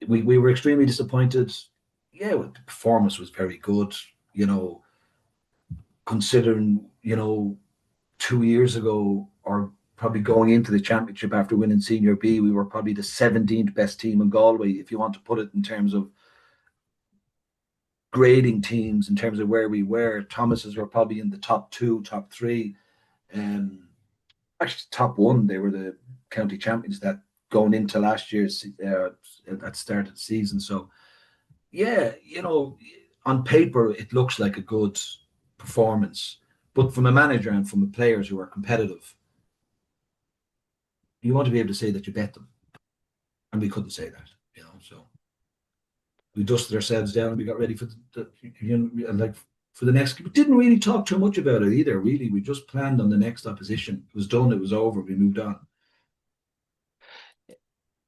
S2: we were extremely disappointed. Yeah, the performance was very good. You know, considering 2 years ago, or probably going into the championship after winning Senior B, we were probably the 17th best team in Galway, if you want to put it in terms of grading teams, in terms of where we were. Thomas's were probably in the top two, top three. Actually, top one. They were the county champions that going into last year's at start of the season. So yeah, on paper it looks like a good performance, but from a manager and from the players who are competitive, you want to be able to say that you bet them, and we couldn't say that. So we dusted ourselves down and we got ready for like for the next. We didn't really talk too much about it either. Really, we just planned on the next opposition. It was done. It was over. We moved on.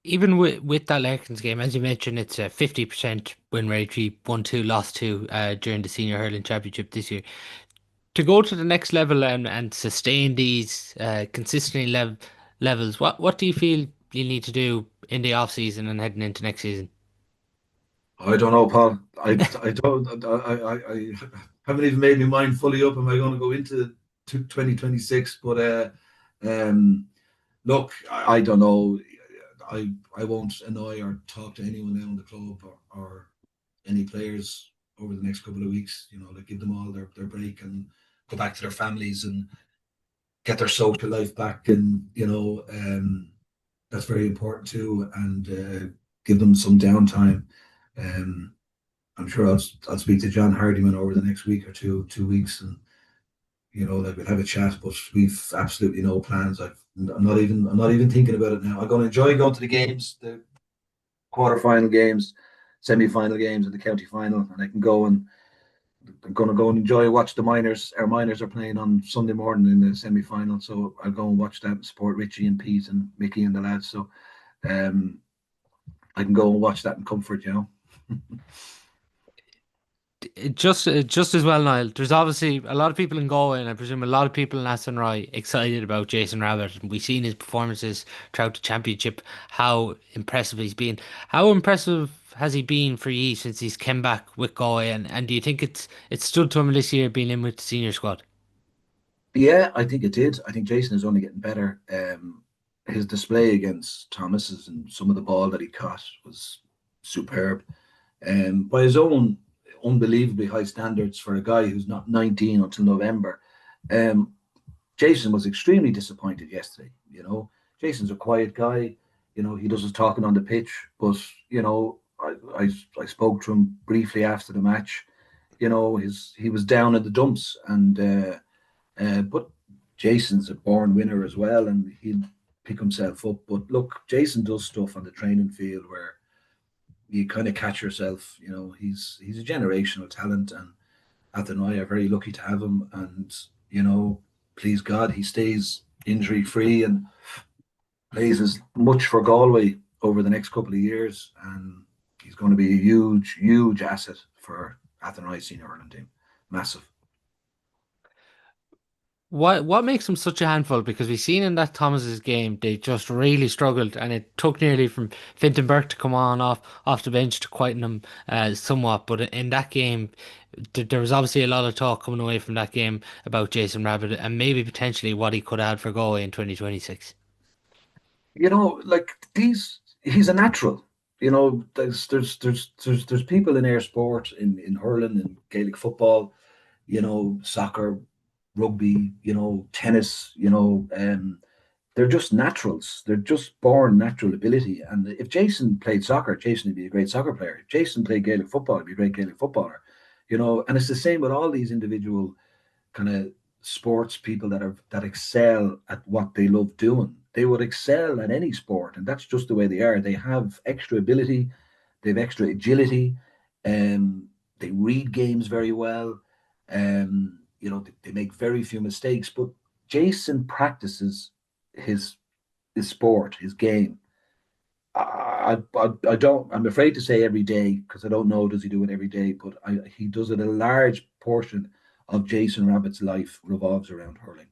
S1: Even with that Larkins game, as you mentioned, it's a 50% win rate. We won two, lost two during the Senior Hurling Championship this year. To go to the next level and sustain these consistently levels, what do you feel you need to do in the off season and heading into next season?
S2: I don't know, Paul. I don't. I haven't even made my mind fully up. Am I going to go into 2026? But look, I don't know. I won't annoy or talk to anyone now in the club, or any players over the next couple of weeks. Like, give them all their break and go back to their families and get their social life back. And that's very important too. And give them some downtime. Um, I'm sure I'll speak to John Hardiman over the next week or 2 weeks, and that we'll have a chat. But we've absolutely no plans. I'm not even thinking about it now. I'm going to enjoy going to the games, the quarterfinal games, semi-final games, and the county final, and I can go and I'm going to go and watch the minors. Our minors are playing on Sunday morning in the semi-final, so I'll go and watch that and support Richie and Pete and Mickey and the lads. So um, I can go and watch that in comfort.
S1: Just as well, Niall. There's obviously a lot of people in Galway, and I presume a lot of people in Athenry excited about Jason Rabbitte. And we've seen his performances throughout the championship, how impressive he's been. How impressive has he been for you since he's come back with Galway? And do you think it's stood to him this year being in with the senior squad?
S2: Yeah, I think it did. I think Jason is only getting better. His display against Thomas's and some of the ball that he caught was superb. by his own unbelievably high standards for a guy who's not 19 until November. Um, Jason was extremely disappointed yesterday. Jason's a quiet guy. He does his talking on the pitch, but I spoke to him briefly after the match. He was down in the dumps, and but Jason's a born winner as well, and he'll pick himself up. But look, Jason does stuff on the training field where you kind of catch yourself. He's a generational talent, and Athenry are very lucky to have him. And please God, he stays injury free and plays as much for Galway over the next couple of years. And he's going to be a huge, huge asset for Athenry senior hurling team. Massive.
S1: What makes them such a handful? Because we've seen in that Thomas's game, they just really struggled, and it took nearly from Fintan Burke to come on off the bench to quieten them somewhat. But in that game, there was obviously a lot of talk coming away from that game about Jason Rabbitte and maybe potentially what he could add for Galway in 2026.
S2: Like he's a natural. There's people in air sport, in hurling and Gaelic football, soccer, rugby, tennis, they're just naturals. They're just born natural ability. And if Jason played soccer, Jason would be a great soccer player. If Jason played Gaelic football, he'd be a great Gaelic footballer. And it's the same with all these individual kind of sports people that excel at what they love doing. They would excel at any sport, and that's just the way they are. They have extra ability, they have extra agility, they read games very well. They make very few mistakes. But Jason practices his his sport, his game. I don't. I'm afraid to say every day because I don't know. Does he do it every day? But he does it. A large portion of Jason Rabbitte's life revolves around hurling,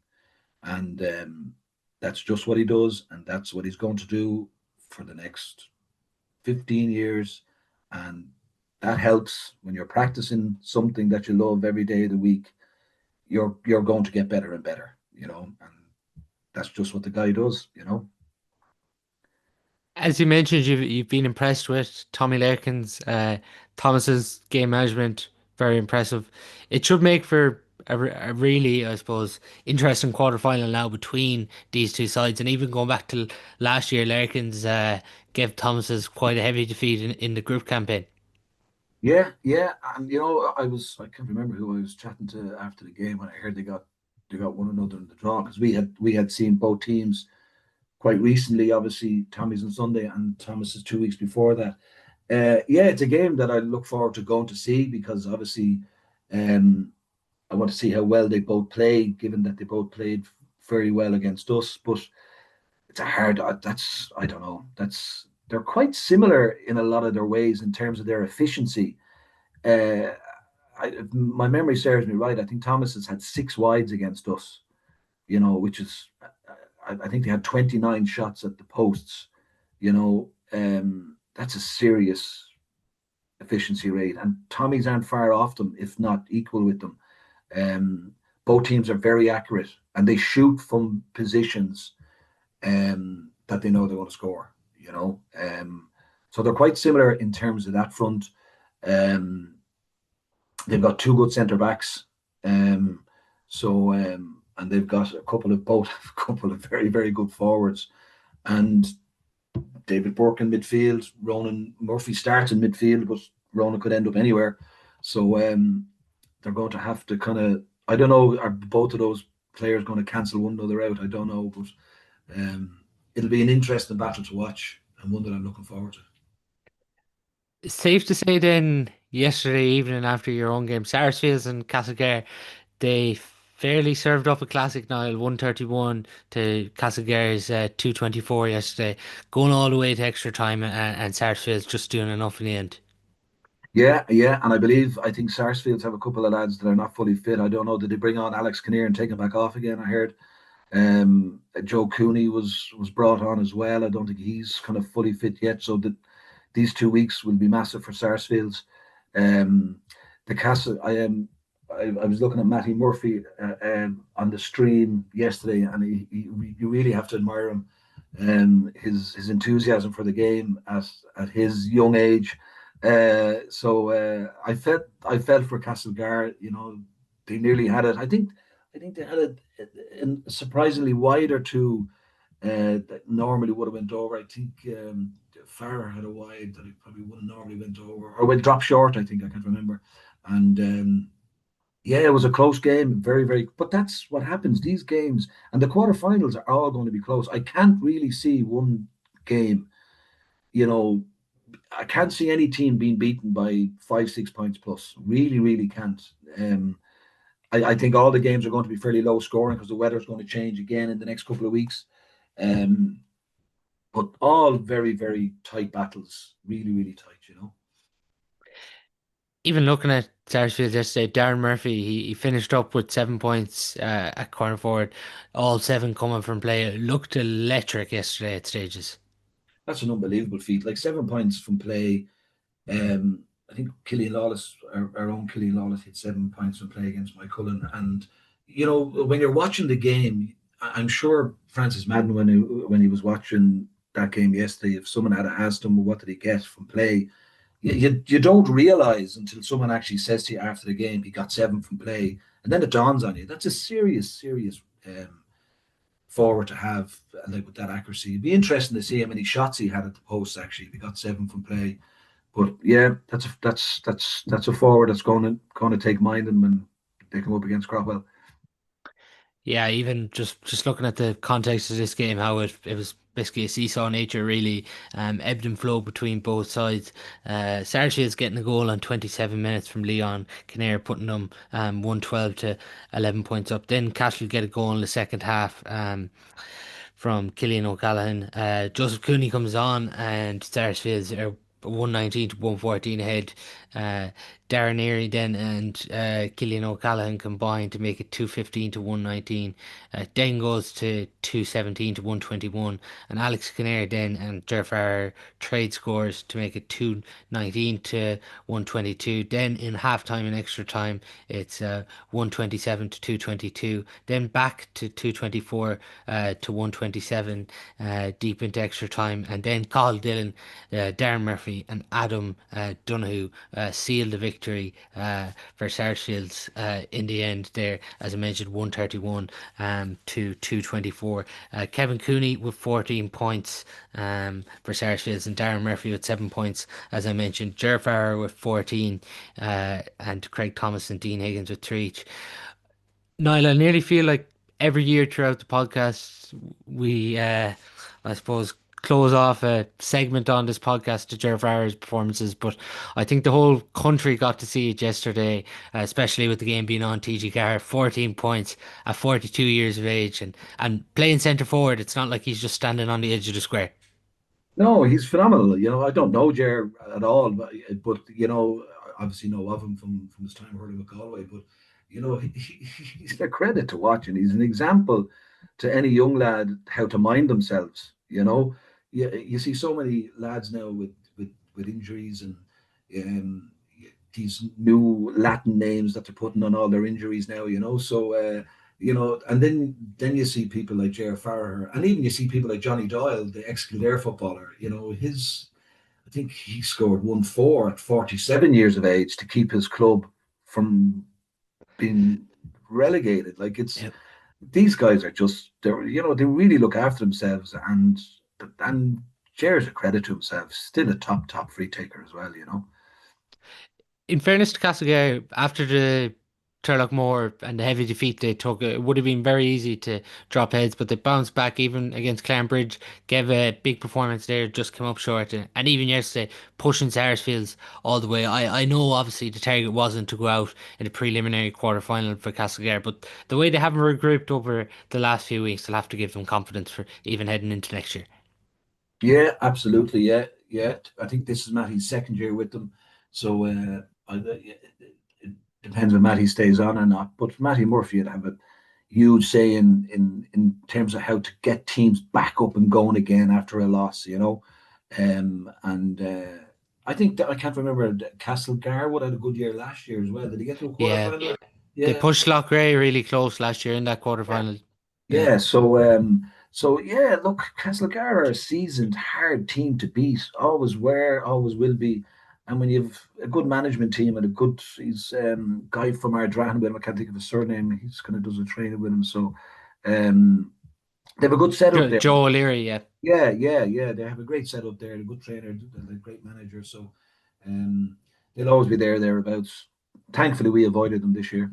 S2: and that's just what he does, and that's what he's going to do for the next 15 years, and that helps when you're practicing something that you love every day of the week. You're going to get better and better, and that's just what the guy does.
S1: As you mentioned, you've been impressed with Tommy Larkin's Thomas's game management, very impressive. It should make for a really, I suppose, interesting quarter final now between these two sides. And even going back to last year, Larkin's gave Thomas's quite a heavy defeat in the group campaign.
S2: Yeah, yeah, and I can't remember who I was chatting to after the game when I heard they got one another in the draw because we had seen both teams quite recently. Obviously, Tommy's on Sunday and Thomas is 2 weeks before that. Yeah, it's a game that I look forward to going to see because obviously, um, I want to see how well they both play, given that they both played very well against us. But it's a hard. That's I don't know. They're quite similar in a lot of their ways in terms of their efficiency. Uh, if my memory serves me right, I think Thomas has had six wides against us. Which is I think they had 29 shots at the posts. That's a serious efficiency rate, and Tommies aren't far off them, if not equal with them. Both teams are very accurate, and they shoot from positions that they know they're going to score. So they're quite similar in terms of that front. Um, they've got two good centre backs, and they've got a couple of very very good forwards, and David Burke in midfield. Ronan Murphy starts in midfield, but Ronan could end up anywhere. So they're going to have to kind of. I don't know. Are both of those players going to cancel one another out? I don't know, but it'll be an interesting battle to watch and one that I'm looking forward to.
S1: Safe to say then, yesterday evening after your own game, Sarsfields and Castlegar, they fairly served up a classic Nile 131 to Castlegar's 224 yesterday, going all the way to extra time and Sarsfields just doing enough in the end.
S2: Yeah, yeah, and I think Sarsfields have a couple of lads that are not fully fit. I don't know. Did they bring on Alex Kinnear and take him back off again? I heard. Joe Cooney was brought on as well. I don't think he's kind of fully fit yet. So these 2 weeks will be massive for Sarsfields. Um, the Castle, I was looking at Matty Murphy on the stream yesterday, and you really have to admire him. His enthusiasm for the game at his young age, I felt for Castlegar. They nearly had it. I think they had it in surprisingly wide or two that normally would have went over. I think Farrer had a wide that he probably wouldn't normally went over, or went drop short. I think I can't remember. And yeah, it was a close game, very, very. But that's what happens. These games and the quarterfinals are all going to be close. I can't really see one game. You know, I can't see any team being beaten by 5, 6 points plus. Really, really can't. I think all the games are going to be fairly low scoring because the weather's going to change again in the next couple of weeks. Um, but all very, very tight battles. Really, really tight.
S1: Even looking at Sarsfields yesterday, Darren Murphy, he finished up with 7 points at corner forward, all seven coming from play. It looked electric yesterday at stages.
S2: That's an unbelievable feat. Like 7 points from play. I think Killian Lawless, our own Killian Lawless, hit 7 points from play against Mike Cullen. And when you're watching the game, I'm sure Francis Madden, when he was watching that game yesterday, if someone had asked him, well, what did he get from play, you don't realize until someone actually says to you after the game he got seven from play, and then it dawns on you. That's a serious, serious forward to have, like with that accuracy. It'd be interesting to see how many shots he had at the post actually if he got seven from play. But yeah, that's a forward that's going to take minding when they come up against Cropwell.
S1: Yeah, even just looking at the context of this game, how it was basically a seesaw nature, really, ebbed and flowed between both sides. Sarsfields getting a goal on 27 minutes from Leon Kinnear, putting them 112 to 11 points up. Then Cashel get a goal in the second half. From Killian O'Callaghan. Joseph Cooney comes on and Sarsfields are 119 to 114 ahead. Uh, Darren Eary then and Killian O'Callaghan combined to make it 215 to 119. Den goes to 217 to 121. And Alex Kinnear then and Jerfar trade scores to make it 219 to 122. Then in half time and extra time, it's 127 to 222. Then back to 224 to 127 deep into extra time. And then Carl Dillon, Darren Murphy, and Adam Donoghue sealed the victory for Sarsfields in the end there, as I mentioned, 131 to 224. Kevin Cooney with 14 points for Sarsfields and Darren Murphy with 7 points, as I mentioned. Ger Farrer with 14 and Craig Thomas and Dean Higgins with three each. Niall, I nearly feel like every year throughout the podcast, we, I suppose, close off a segment on this podcast to Ger Farrer's performances, but I think the whole country got to see it yesterday, especially with the game being on. TG Carr, 14 points at 42 years of age, and playing centre forward. It's not like he's just standing on the edge of the square.
S2: No, he's phenomenal. I don't know Jer at all, but obviously know of him from his time hurling with Galway. But he's a credit to watching. He's an example to any young lad how to mind themselves. You see so many lads now with injuries and um, these new Latin names that they're putting on all their injuries now. So. And then you see people like J.R. Farrer, and even you see people like Johnny Doyle, the ex-Kildare footballer. I think he scored 1-4 at 47 years of age to keep his club from being relegated. Like
S1: Yeah.
S2: these guys are just they really look after themselves, and J.R.'s a credit to himself. Still a top free taker as well.
S1: In fairness to Castlegar, after the Turlock Moore and the heavy defeat they took, it would have been very easy to drop heads, but they bounced back even against Clarinbridge, gave a big performance there, just came up short. And even yesterday, pushing Sarsfields all the way. I know obviously the target wasn't to go out in the preliminary quarter final for Castlegar, but the way they haven't regrouped over the last few weeks, they'll have to give them confidence for even heading into next year.
S2: Yeah, absolutely. Yeah, yeah. I think this is Matty's second year with them, so it depends if Matty stays on or not. But Matty Murphy would have a huge say in terms of how to get teams back up and going again after a loss. And I think that I can't remember. Castlegar would have had a good year last year as well. Did he get to a quarter
S1: Yeah,
S2: final?
S1: they
S2: Yeah,
S1: pushed Loughrea really close last year in that quarter
S2: yeah.
S1: final. Yeah.
S2: Yeah, so yeah, look, Castlegar are a seasoned, hard team to beat. Always were, always will be. And when you've a good management team and a good, he's guy from Ardran with him, I can't think of his surname. He's kind of does a training with him. So um, they have a good setup there.
S1: Joe O'Leary, yeah.
S2: Yeah, yeah, yeah. They have a great setup there, a good trainer, a great manager. So um, they'll always be there, thereabouts. Thankfully, we avoided them this year.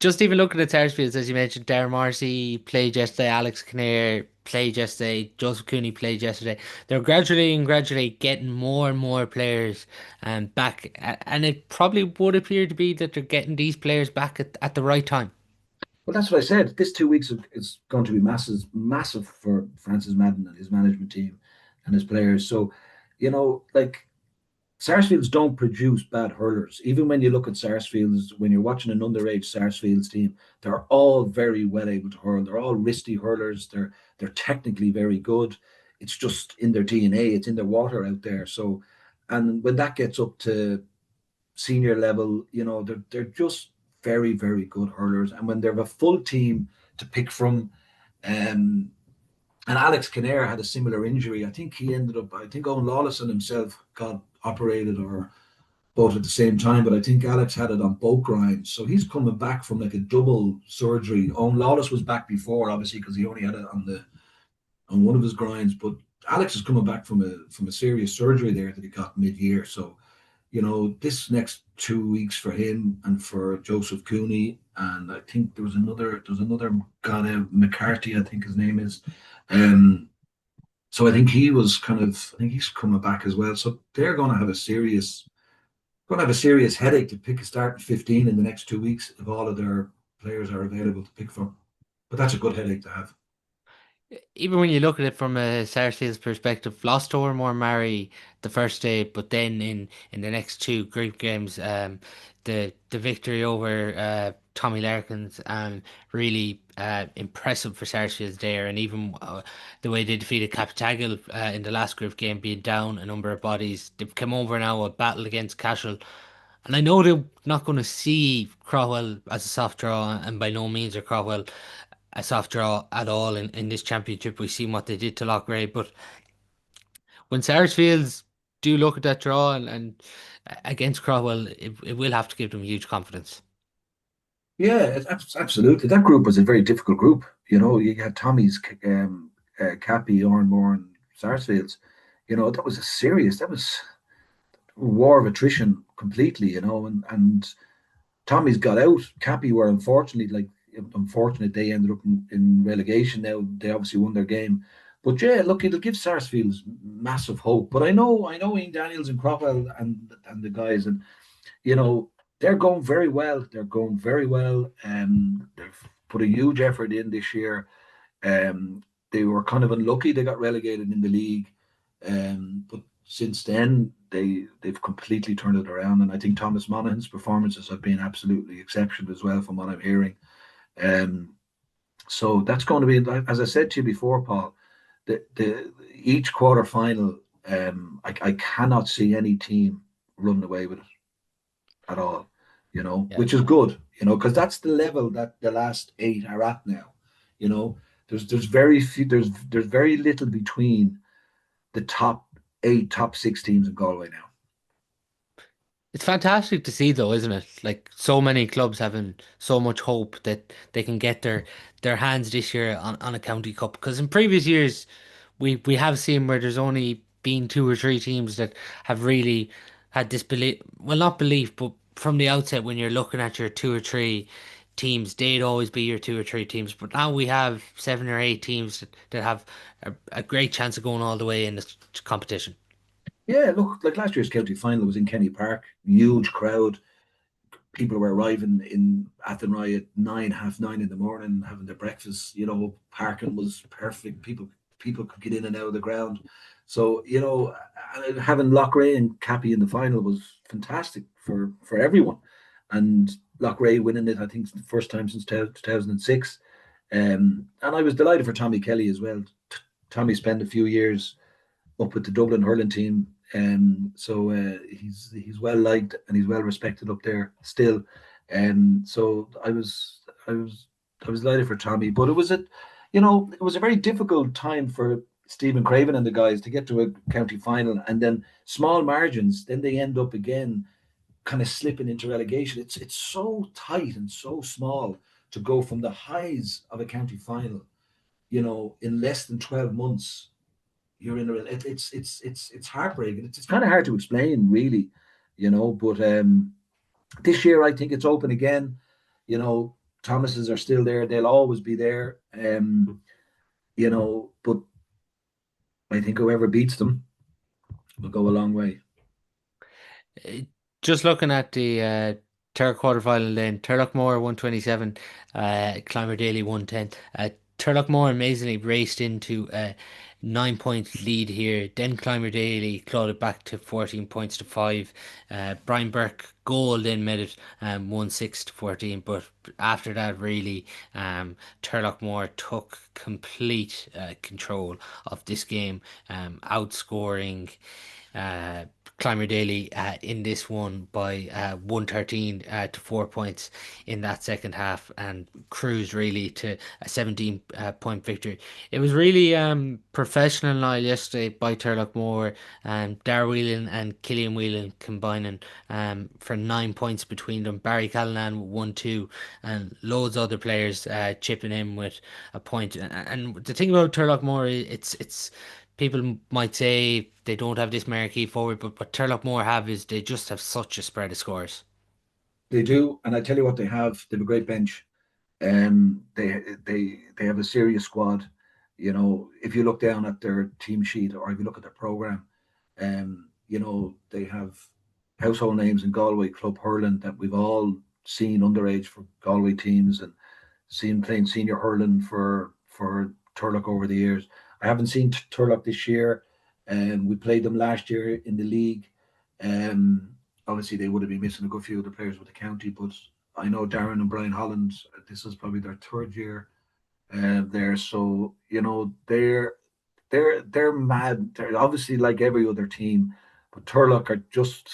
S1: Just even looking at Sarsfields, as you mentioned, Darren Marcy played yesterday, Alex Kinnear played yesterday, Joseph Cooney played yesterday. They're gradually and gradually getting more and more players back, and it probably would appear to be that they're getting these players back at the right time.
S2: Well, that's what I said. This 2 weeks is going to be massive, massive for Francis Madden and his management team and his players. So, like Sarsfields don't produce bad hurlers. Even when you look at Sarsfields, when you're watching an underage Sarsfields team, they're all very well able to hurl. They're all wristy hurlers. They're technically very good. It's just in their DNA. It's in their water out there. So, and when that gets up to senior level, they're just very very good hurlers. And when they have a full team to pick from, um, and Alex Kinnear had a similar injury. I think he ended up. I think Owen Lawless himself got operated or both at the same time, but I think Alex had it on both grinds. So he's coming back from like a double surgery. Owen Lawless was back before, obviously, because he only had it on one of his grinds. But Alex is coming back from a serious surgery there that he got mid-year. So this next 2 weeks for him and for Joseph Cooney, and I think there's another guy, McCarthy, I think his name is. Um, so I think he's coming back as well. So they're going to have a serious headache to pick a starting 15 in the next 2 weeks if all of their players are available to pick from. But that's a good headache to have.
S1: Even when you look at it from a Sarsfields perspective, lost to more Mary the first day, but then in the next two group games, the victory over Tommy Larkins, really impressive for Sarsfields there, and even the way they defeated Captagal in the last group game, being down a number of bodies, they've come over now a battle against Cashel. And I know they're not going to see Crowell as a soft draw, and by no means are Crowell a soft draw at all in this championship. We've seen what they did to Loughrea, but when Sarsfields do look at that draw and against Crowell, it will have to give them huge confidence.
S2: Yeah, absolutely. That group was a very difficult group. You had Tommy's, Cappy, Moore, and Sarsfields. That was a war of attrition completely. And Tommy's got out. Cappy were unfortunate they ended up in relegation. Now they obviously won their game, but yeah, look, it'll give Sarsfields massive hope. But I know Ian Daniels and Crockwell and the guys, and you know they're going very well. They're going very well, and they've put a huge effort in this year. Um, they were kind of unlucky; they got relegated in the league, but since then they've completely turned it around. And I think Thomas Monaghan's performances have been absolutely exceptional as well, from what I'm hearing. Um, so that's going to be, as I said to you before, Paul, the each quarter final. I cannot see any team running away with it at all.
S1: Yeah.
S2: Which is good. Because that's the level that the last eight are at now. You know, there's very few. There's very little between the top eight, top six teams in Galway now.
S1: It's fantastic to see though, isn't it? Like so many clubs having so much hope that they can get their hands this year on a county cup. Because in previous years we have seen where there's only been two or three teams that have really had this belief, well, not belief, but from the outset when you're looking at your two or three teams, they'd always be your two or three teams. But now we have seven or eight teams that have a great chance of going all the way in this competition.
S2: Yeah, look, like last year's county final was in Kenny Park, huge crowd. People were arriving in Athenry at 9, half 9 in the morning, having their breakfast. Parking was perfect. People could get in and out of the ground. So having Loughrea and Cappy in the final was fantastic for everyone, and Loughrea winning it, I think, the first time since 2006. And I was delighted for Tommy Kelly as well. Tommy spent a few years up with the Dublin hurling team. So he's well liked and he's well respected up there still. So I was delighted for Tommy, but it was a very difficult time for Stephen Craven and the guys to get to a county final, and then small margins, then they end up again kind of slipping into relegation. It's so tight and so small to go from the highs of a county final, in less than 12 months. You're in a it's heartbreaking. It's kind of hard to explain, really, But this year, I think it's open again. Thomases are still there; they'll always be there. But I think whoever beats them will go a long way.
S1: Uh, Just looking at the third quarter final then, Turlock Moore 127, Clymer Daly 110. Turlock Moore amazingly raced into a 9 point lead here. Then Clymer Daly clawed it back to 14 points to 5. Brian Burke goal then made it 1-6 to 14. But after that, really, Turlock Moore took complete control of this game, outscoring Clymer Daly in this one by 113 to 4 points in that second half, and cruised really to a 17 point victory. It was really professional Niall yesterday by Turlock Moore, Dar Whelan and Killian Whelan combining for 9 points between them. Barry Callanan with 1-2, and loads of other players chipping in with a point. And the thing about Turlock Moore, it's people might say they don't have this marquee forward, but what Turlock Moore have is they just have such a spread of scores.
S2: They do, and I tell you what, they have. They have a great bench. They have a serious squad. If you look down at their team sheet or if you look at their program, they have household names in Galway club hurling that we've all seen underage for Galway teams and seen playing senior hurling for Turlock over the years. I haven't seen Turlock this year, and we played them last year in the league. Um, Obviously they would have been missing a good few of the players with the county, but I know Darren and Brian Holland. This is probably their third year there, so they're mad. They're obviously like every other team, but Turlock are just.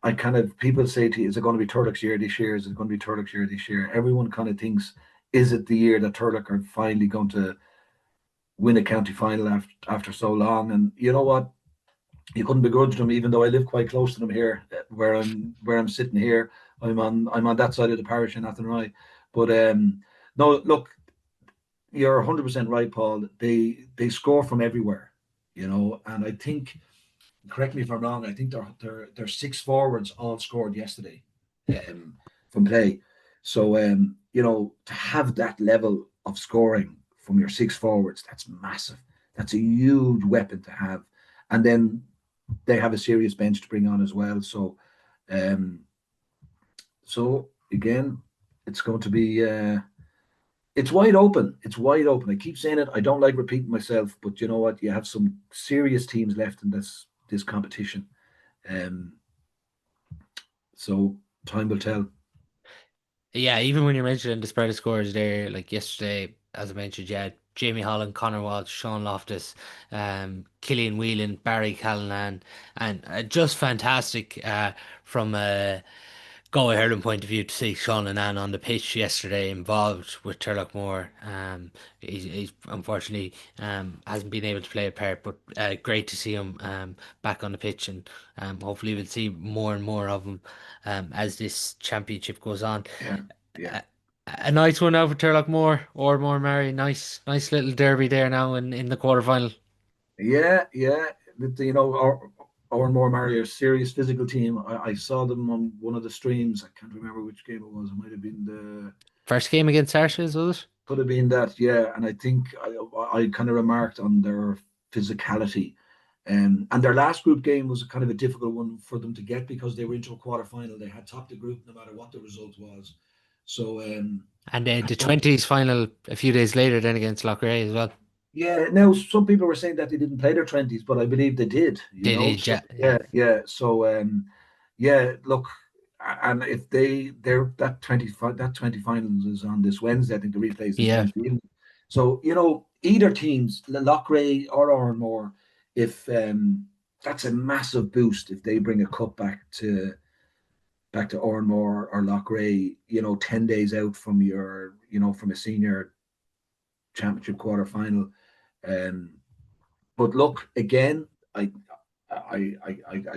S2: I kind of people say to you, is it going to be Turlock's year this year? Is it going to be Turlock's year this year? Everyone kind of thinks, is it the year that Turlock are finally going to win a county final after so long? And you know what? You couldn't begrudge them, even though I live quite close to them here, where I'm sitting here. I'm on that side of the parish in Athenry. But no, look, you're 100% right, Paul. They score from everywhere, and I think, correct me if I'm wrong, I think their six forwards all scored yesterday um, from play. So to have that level of scoring from your six forwards, that's massive. That's a huge weapon to have. And then they have a serious bench to bring on as well. Um, so again, it's going to be it's wide open. It's wide open. I keep saying it. I don't like repeating myself, but you know what? You have some serious teams left in this competition. Um, so time will tell.
S1: Yeah, even when you're mentioning the spread of scores there, like yesterday, as I mentioned, yeah, Jamie Holland, Connor Walsh, Sean Loftus, Killian Whelan, Barry Callanan, and just fantastic from a Galway hurling point of view to see Sean and Ann on the pitch yesterday involved with Turlock Moore. He's unfortunately hasn't been able to play a part, but great to see him back on the pitch, and hopefully we'll see more and more of him as this championship goes on.
S2: Yeah, yeah.
S1: A, a nice one out for Turlock Moore or more Mary. Nice little derby there now in the quarter final.
S2: Yeah, yeah. Our more Mario serious physical team. I saw them on one of the streams. I can't remember which game it was. It might have been the
S1: First game against Sarsfields, was it?
S2: could have been that, yeah. And I think I kind of remarked on their physicality. And their last group game was kind of a difficult one for them to get because they were into a quarter final. They had topped the group no matter what the result was. So
S1: And the 20s final a few days later then against Loughrea as well.
S2: yeah, now some people were saying that they didn't play their 20s, but I believe they did,
S1: They did,
S2: So
S1: yeah, yeah.
S2: yeah, yeah. So yeah, look, and if they're that 20 finals is on this Wednesday, I think the replay is on
S1: Yeah.
S2: Wednesday evening. So, either teams, Loughrea or Oranmore, if that's a massive boost if they bring a cup back to Oranmore or Loughrea, 10 days out from your, from a senior championship quarter final. Um, but look, again, I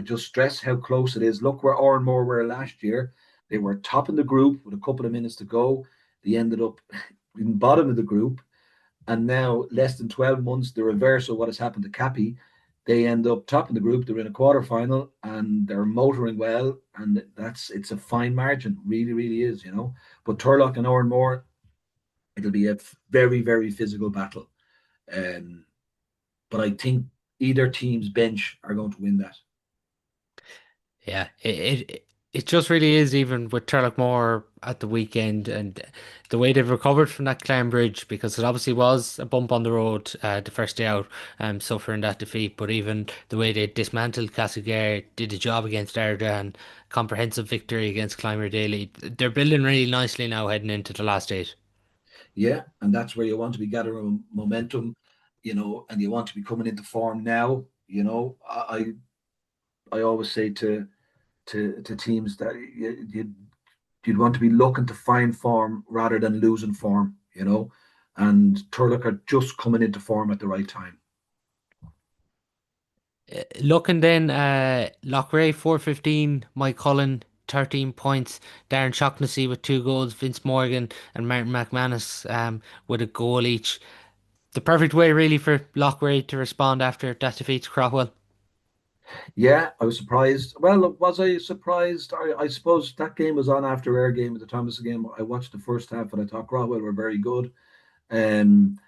S2: just stress how close it is. Look where Moore were last year. They were top in the group with a couple of minutes to go. They ended up in bottom of the group. And now, less than 12 months, the reverse of what has happened to Cappy. They end up top in the group. They're in a quarterfinal and they're motoring well. And it's a fine margin. Really, really is, you know. But Turlock and Moore, it'll be a very, very physical battle. Um, but I think either team's bench are going to win that.
S1: Yeah, it just really is, even with Turlock Moore at the weekend and the way they've recovered from that Clarinbridge, because it obviously was a bump on the road the first day out, suffering that defeat. But even the way they dismantled Castlegar, did the job against Arda, comprehensive victory against Clymer Daly. They're building really nicely now heading into the last eight.
S2: Yeah, and that's where you want to be gathering momentum, and you want to be coming into form now. I always say to teams that you'd want to be looking to find form rather than losing form. And Turlock are just coming into form at the right time.
S1: Looking then, Loughrea 415, Mike Cullen 13 points, Darren Shaughnessy with 2 goals, Vince Morgan and Martin McManus with a goal each. The perfect way really for Loughrea to respond after that defeat to Craughwell.
S2: Yeah, I was surprised. Well, was I surprised? I suppose that game was on after our game, the Thomas game. I watched the first half and I thought Crowell were very good. Um,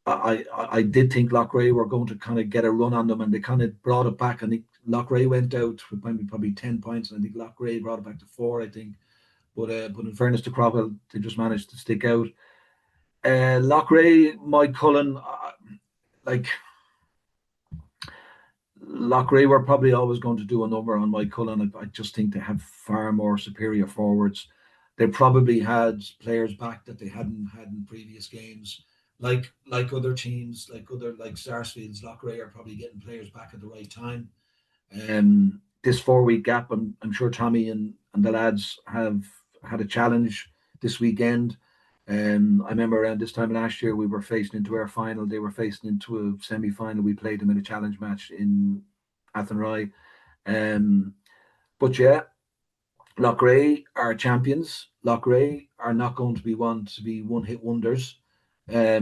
S2: I did think Loughrea were going to kind of get a run on them, and they kind of brought it back. I think Loughrea went out with probably 10 points, and I think Loughrea brought it back to 4. I think, but in fairness to Crowell, they just managed to stick out. Loughrea, Mike Cullen, like Loughrea were probably always going to do a number on Mike Cullen. I just think they have far more superior forwards. They probably had players back that they hadn't had in previous games. Like other teams, like Sarsfields, Loughrea are probably getting players back at the right time. This 4 week gap, I'm sure Tommy and the lads have had a challenge this weekend. I remember around this time last year we were facing into our final. They were facing into a semi-final. We played them in a challenge match in Athenry. Um, but yeah, Loughrea are champions. Loughrea are not going to be one-hit wonders. They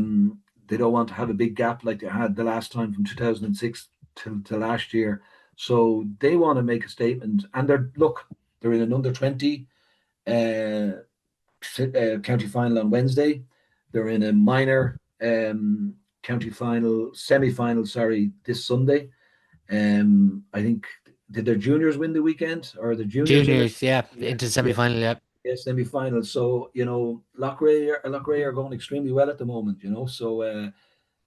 S2: don't want to have a big gap like they had the last time from 2006 to last year. So they want to make a statement. And they're in an under 20 uh, county final on Wednesday. They're in a minor county final, semi-final, sorry, this Sunday. I think did their juniors win the weekend or the juniors in it?
S1: Juniors, yeah,
S2: Yeah,
S1: into
S2: yeah,
S1: semi-final, yeah.
S2: yeah, semi-final. So Loughrea are going extremely well at the moment. So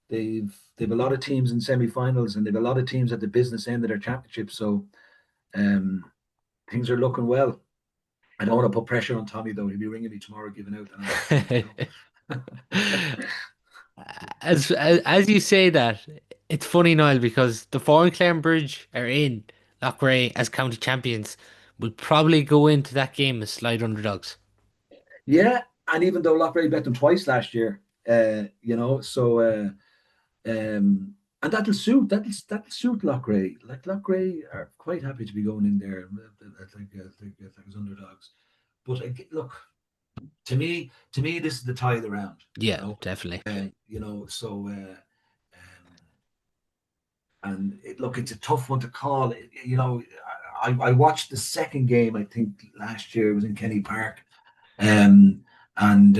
S2: they've a lot of teams in semi-finals and they've a lot of teams at the business end of their championship. So um, things are looking well. I don't want to put pressure on Tommy though. He'll be ringing me tomorrow, giving out that I'm captain.
S1: As you say that, it's funny, Niall, because the four in Clarenbridge are in Loughrea as county champions. Will probably go into that game as slight underdogs.
S2: Yeah, and even though Loughrea bet them twice last year, so and that'll suit Loughrea. Like Loughrea are quite happy to be going in there, like as underdogs. But look, to me, this is the tie of the round.
S1: Yeah, definitely.
S2: So and look, it's a tough one to call. I watched the second game. I think last year it was in Kenny Park, um, and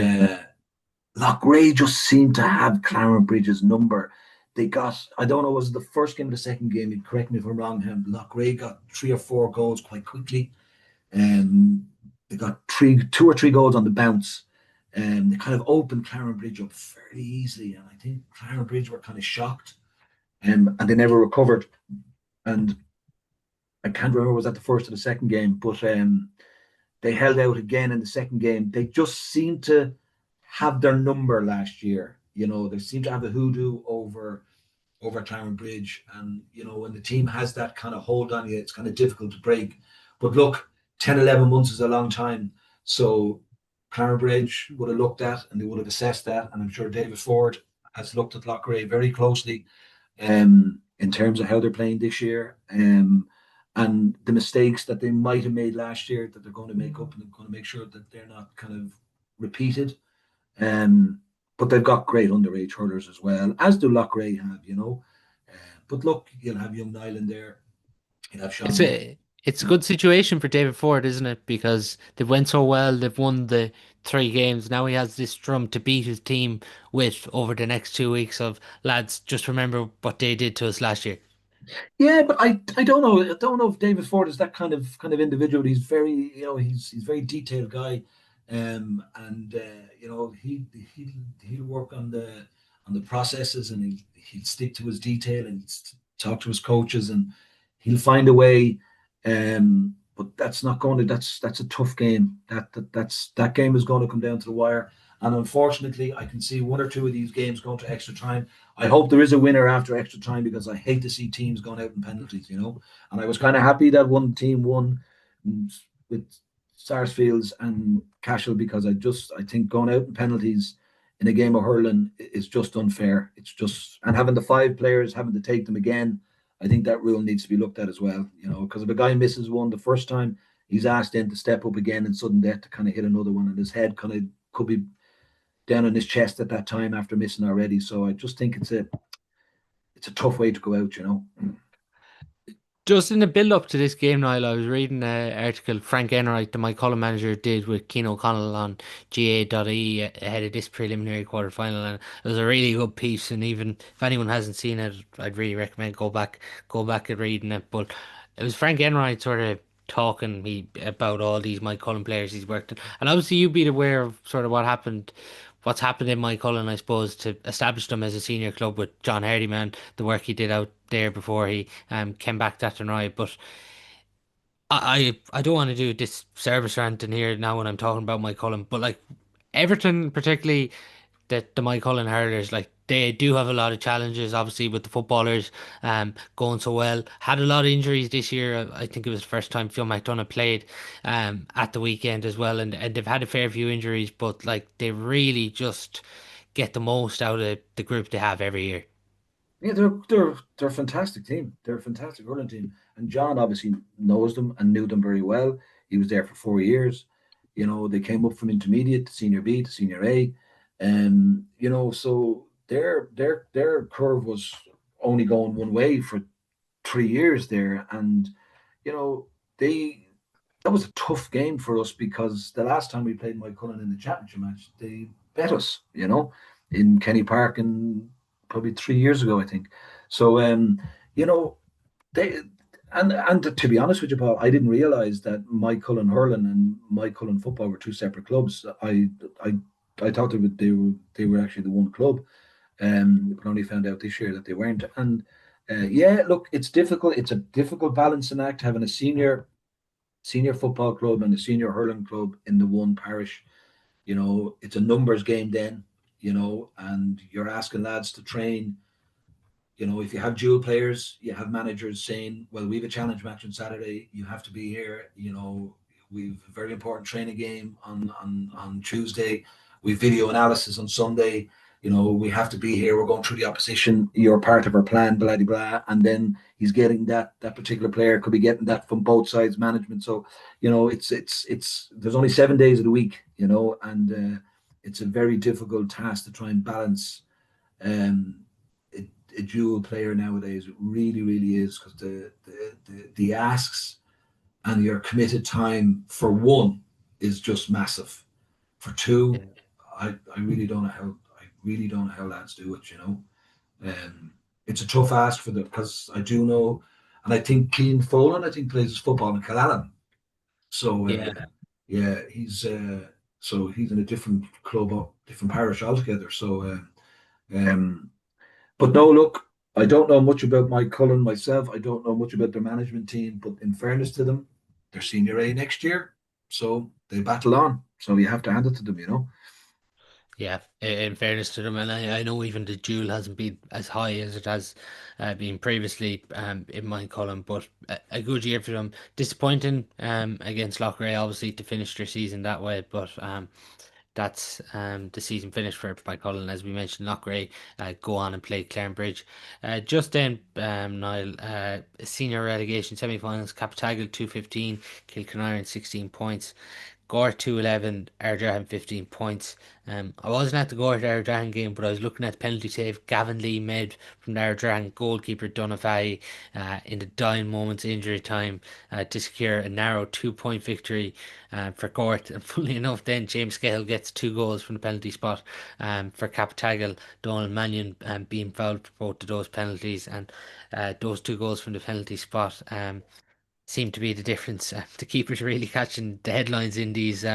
S2: Loughrea just seemed to have Clarenbridge's number. They got, I don't know, was it the first game or the second game? You correct me if I'm wrong. Loughrea got 3 or 4 goals quite quickly. They got 2 or 3 goals on the bounce. They kind of opened Clarenbridge up fairly easily, and I think Clarenbridge were kind of shocked, and they never recovered. And I can't remember was that the first or the second game, but they held out again in the second game. They just seemed to have their number last year. They seem to have a hoodoo over Clarenbridge, and when the team has that kind of hold on you, it's kind of difficult to break. But look, 10, 11 months is a long time, so Clarenbridge would have looked at and they would have assessed that, and I'm sure David Ford has looked at Loughrea very closely in terms of how they're playing this year, and the mistakes that they might have made last year that they're going to make up, and they're going to make sure that they're not kind of repeated. Um, but they've got great underage hurlers as well, as do Loughrea have, you know. But look, you'll have young Niall in there. You'll have
S1: It's
S2: Sean Moore.
S1: a good situation for David Ford, isn't it? Because they've went so well, they've won the three games. Now he has this drum to beat his team with over the next 2 weeks of lads, just remember what they did to us last year.
S2: Yeah, but I don't know. I don't know if David Ford is that kind of individual. He's very, he's a very detailed guy, and he'll work on the processes, and he'll stick to his detail, and talk to his coaches, and he'll find a way. But that's not going to that's a tough game. That game is going to come down to the wire. And unfortunately, I can see one or two of these games going to extra time. I hope there is a winner after extra time, because I hate to see teams going out in penalties, you know. And I was kind of happy that one team won with Sarsfields and Cashel, because I think going out in penalties in a game of hurling is just unfair. It's just, and having the five players having to take them again, I think that rule needs to be looked at as well, you know, because if a guy misses one the first time, he's asked then to step up again in sudden death to kind of hit another one, and his head kind of could be down on his chest at that time after missing already. So I just think it's a tough way to go out, you know.
S1: Just in the build up to this game, Niall, I was reading an article Frank Enright, the Mike Cullen manager, did with Keane O'Connell on GA.E ahead of this preliminary quarter final, and it was a really good piece. And even if anyone hasn't seen it, I'd really recommend go back and reading it. But it was Frank Enright sort of talking about all these Mike Cullen players he's worked in, and obviously you've been aware of sort of what's happened in Mike Cullen, I suppose, to establish them as a senior club with John Hardyman, the work he did out there before he came back to Athenry. But I don't want to do this service ranting here now when I'm talking about Mike Cullen, but like Everton, particularly the Mike Cullen hurlers, like they do have a lot of challenges, obviously with the footballers going so well. Had a lot of injuries this year. I think it was the first time Phil McDonough played at the weekend as well, and they've had a fair few injuries, but like they really just get the most out of the group they have every year.
S2: Yeah, they're a fantastic team. They're a fantastic running team, and John obviously knows them and knew them very well. He was there for 4 years. You know, they came up from intermediate to senior B to senior A, and you know, so their curve was only going one way for 3 years there, and you know they that was a tough game for us, because the last time we played Mike Cullen in the championship match, they bet us, you know, in Kenny Park, and probably 3 years ago, I think. So, you know, they and to be honest with you, Paul, I didn't realize that Mike Cullen hurling and Mike Cullen football were two separate clubs. I I thought they were actually the one club, but only found out this year that they weren't. And yeah, look, it's difficult. It's a difficult balancing act having a senior football club and a senior hurling club in the one parish. You know, it's a numbers game then, you know, and you're asking lads to train. You know, if you have dual players, you have managers saying, well, we have a challenge match on Saturday, you have to be here. You know, we've a very important training game on Tuesday, we've video analysis on Sunday. You know, we have to be here, we're going through the opposition, you're part of our plan, blah blah blah. And then he's getting that particular player could be getting that from both sides management. So, you know, it's there's only 7 days of the week, you know, and it's a very difficult task to try and balance um a dual player nowadays. It really, really is, because the asks and your committed time for one is just massive. For two,
S1: Yeah.
S2: I really don't know how lads do it. You know, it's a tough ask for them, because I do know, and I think Keane Folan, I think plays his football in Killallen. So
S1: Yeah.
S2: yeah, he's in a different club, different parish altogether. So um, but no, look, I don't know much about Mike Cullen myself. I don't know much about their management team, but in fairness to them, they're senior A next year. So they battle on. So you have to hand it to them, you know.
S1: Yeah, in fairness to them, and I know even the duel hasn't been as high as it has been previously in my column, but a good year for them. Disappointing against Loughrea, obviously, to finish their season that way, but that's the season finished for by Cullen. As we mentioned, Loughrea go on and play Clarinbridge. Just then, Niall, senior relegation semi-finals, Captagal 215, Kilkenny 16 points. Gore 211, Ardrahan 15 points. I wasn't at the Gore Ardrahan game, but I was looking at the penalty save Gavin Lee made from the Ardrahan goalkeeper Donafai in the dying moments injury time to secure a narrow 2 point victory for Gort. And funnily enough, then James Cahill gets 2 goals from the penalty spot for Captagal. Donald Mannion being fouled for both of those penalties, and those 2 goals from the penalty spot. Seem to be the difference. The keepers really catching the headlines in these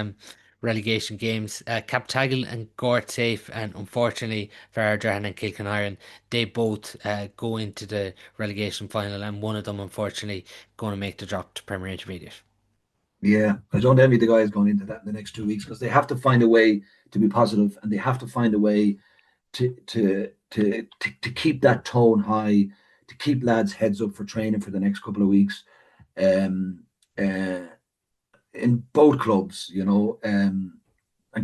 S1: relegation games. Captagal and Gort safe, and unfortunately for Ardrahan and Kilkenny, they both go into the relegation final, and one of them unfortunately going to make the drop to Premier Intermediate.
S2: Yeah, I don't envy the guys going into that in the next 2 weeks because they have to find a way to be positive and they have to find a way to keep that tone high, to keep lads' heads up for training for the next couple of weeks. Um, uh, in both clubs, and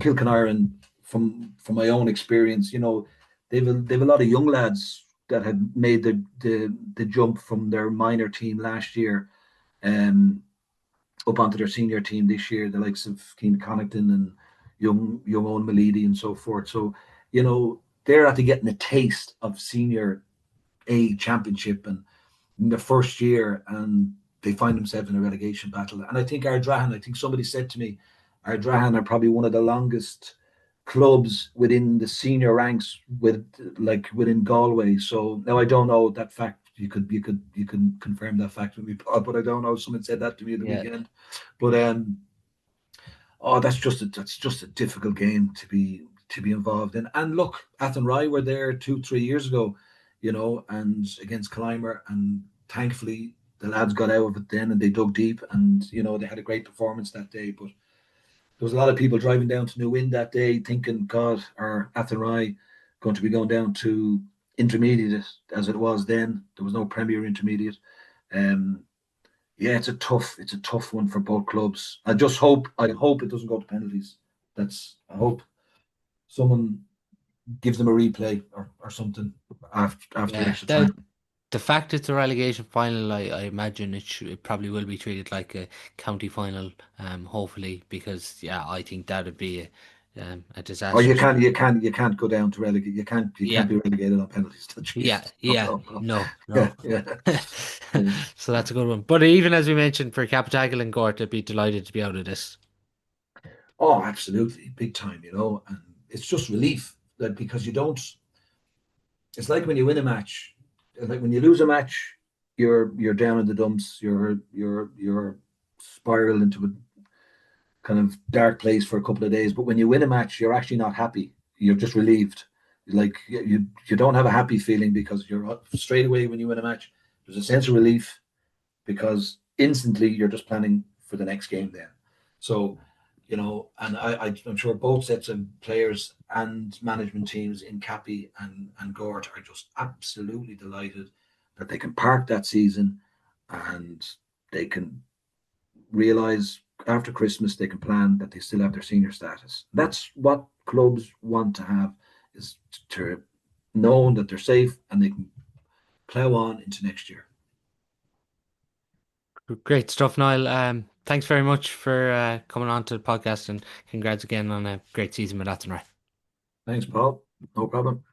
S2: Kilkenny, from my own experience, they've a lot of young lads that had made the jump from their minor team last year, um, up onto their senior team this year, the likes of Keane Connaughton and young Owen Malidi and so forth. So, they're after getting a taste of senior A championship and in their first year, and they find themselves in a relegation battle. And I think Ardrahan, I think somebody said to me, Ardrahan are probably one of the longest clubs within the senior ranks within Galway. So now I don't know that fact. You can confirm that fact with me, Paul, but I don't know. Someone said that to me at the
S1: Yeah,
S2: weekend. But oh, that's just a difficult game to be involved in. And look, Athenry were there 2 3 years ago, and against Killimor, and thankfully the lads got out of it then and they dug deep, and they had a great performance that day. But there was a lot of people driving down to New Win that day thinking, God, are Athenry going to be going down to intermediate as it was then? There was no Premier Intermediate. Um, yeah, it's a tough one for both clubs. I hope it doesn't go to penalties. I hope someone gives them a replay or something after
S1: yeah.
S2: extra
S1: The
S2: time.
S1: the fact it's a relegation final, I imagine it probably will be treated like a county final, hopefully, because yeah, I think that'd be a
S2: Or you
S1: disastrous.
S2: can't you can't you can't go down to relegate. You can't
S1: Yeah,
S2: be relegated on penalties.
S1: yeah,
S2: Jesus, no,
S1: yeah.
S2: no, no.
S1: No,
S2: Yeah,
S1: no.
S2: yeah, yeah.
S1: So that's a good one. But even as we mentioned, for Capitagal and Gort, I'd be delighted to be out of this.
S2: Oh, absolutely, big time. And it's just relief that because you don't. It's like when you win a match. It's like when you lose a match, you're down in the dumps. You're spiral into a kind of dark place for a couple of days. But when you win a match, you're actually not happy. You're just relieved. Like you don't have a happy feeling because you're straight away when you win a match. There's a sense of relief because instantly you're just planning for the next game then. So, and I'm sure both sets of players and management teams in Cappy and Gort are just absolutely delighted that they can park that season and they can realize after Christmas they can plan that they still have their senior status. That's what clubs want to have, is to know that they're safe and they can plow on into next year.
S1: Great stuff, Niall. Thanks very much for coming on to the podcast, and congrats again on a great season with Athenry.
S2: Thanks, Paul. No problem.